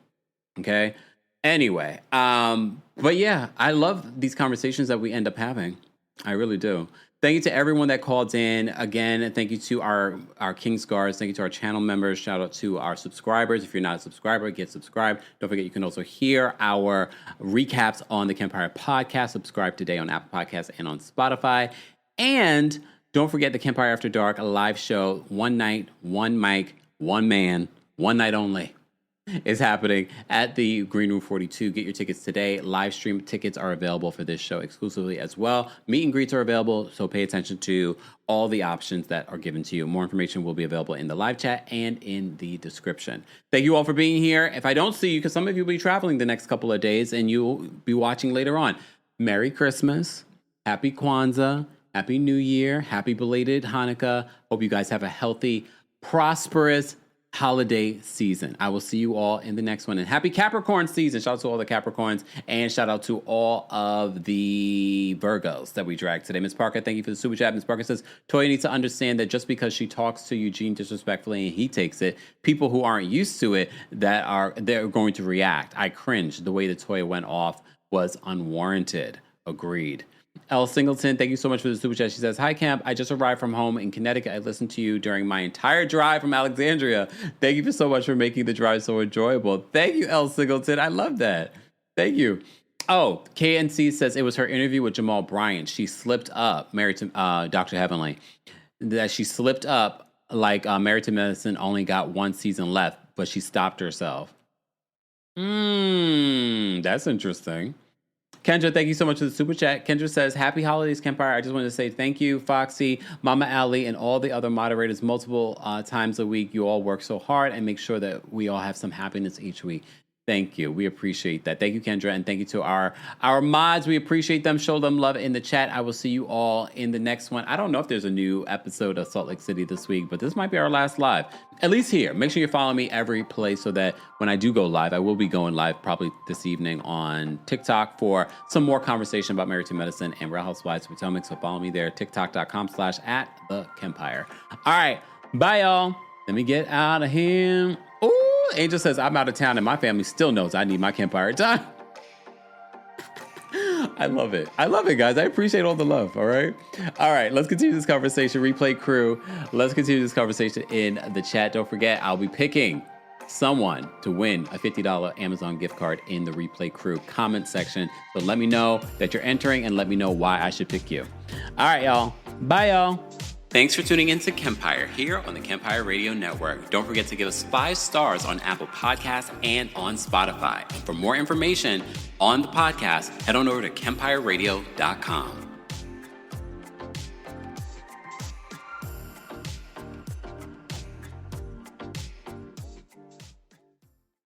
Okay? Anyway, but yeah, I love these conversations that we end up having. I really do. Thank you to everyone that called in. Again, thank you to our King's Guards. Thank you to our channel members. Shout out to our subscribers. If you're not a subscriber, get subscribed. Don't forget, you can also hear our recaps on the Kempire podcast. Subscribe today on Apple Podcasts and on Spotify. And don't forget the Kempire After Dark, a live show, one night, one mic, one man, one night only. Is happening at the Green Room 42. Get your tickets today. Live stream tickets are available for this show exclusively as well. Meet and greets are available, so pay attention to all the options that are given to you. More information will be available in the live chat and in the description. Thank you all for being here. If I don't see you, because some of you will be traveling the next couple of days and you'll be watching later on, Merry Christmas, Happy Kwanzaa, Happy New Year, Happy belated Hanukkah. Hope you guys have a healthy, prosperous holiday season. I will see you all in the next one. And happy Capricorn season. Shout out to all the Capricorns and shout out to all of the Virgos that we dragged today. Ms. Parker, thank you for the super chat. Ms. Parker says, Toya needs to understand that just because she talks to Eugene disrespectfully and he takes it, people who aren't used to it, they're going to react. I cringed. The way that Toya went off was unwarranted. Agreed. L. Singleton, thank you so much for the super chat. She says, hi, Camp. I just arrived from home in Connecticut. I listened to you during my entire drive from Alexandria. Thank you so much for making the drive so enjoyable. Thank you, L. Singleton. I love that. Thank you. Oh, KNC says it was her interview with Jamal Bryant. She slipped up, married to Dr. Heavenly, that she slipped up like Married to Medicine only got one season left, but she stopped herself. That's interesting. Kendra, thank you so much for the super chat. Kendra says, happy holidays, Kempire. I just wanted to say thank you, Foxy, Mama Ali, and all the other moderators multiple times a week. You all work so hard and make sure that we all have some happiness each week. Thank you. We appreciate that. Thank you, Kendra, and thank you to our mods. We appreciate them. Show them love in the chat. I will see you all in the next one. I don't know if there's a new episode of Salt Lake City this week, but this might be our last live, at least here. Make sure you follow me every place so that when I do go live, I will be going live probably this evening on TikTok for some more conversation about Married to Medicine and Real Housewives of Potomac. So follow me there, tiktok.com/@TheKempire. All right. Bye, y'all. Let me get out of here. Ooh, Angel says, I'm out of town and my family still knows I need my Kempire time. I love it. I love it, guys. I appreciate all the love, all right? All right, let's continue this conversation. Replay crew, let's continue this conversation in the chat. Don't forget, I'll be picking someone to win a $50 Amazon gift card in the Replay crew comment section. So let me know that you're entering and let me know why I should pick you. All right, y'all. Bye, y'all. Thanks for tuning in to Kempire here on the Kempire Radio Network. Don't forget to give us 5 stars on Apple Podcasts and on Spotify. And for more information on the podcast, head on over to KempireRadio.com.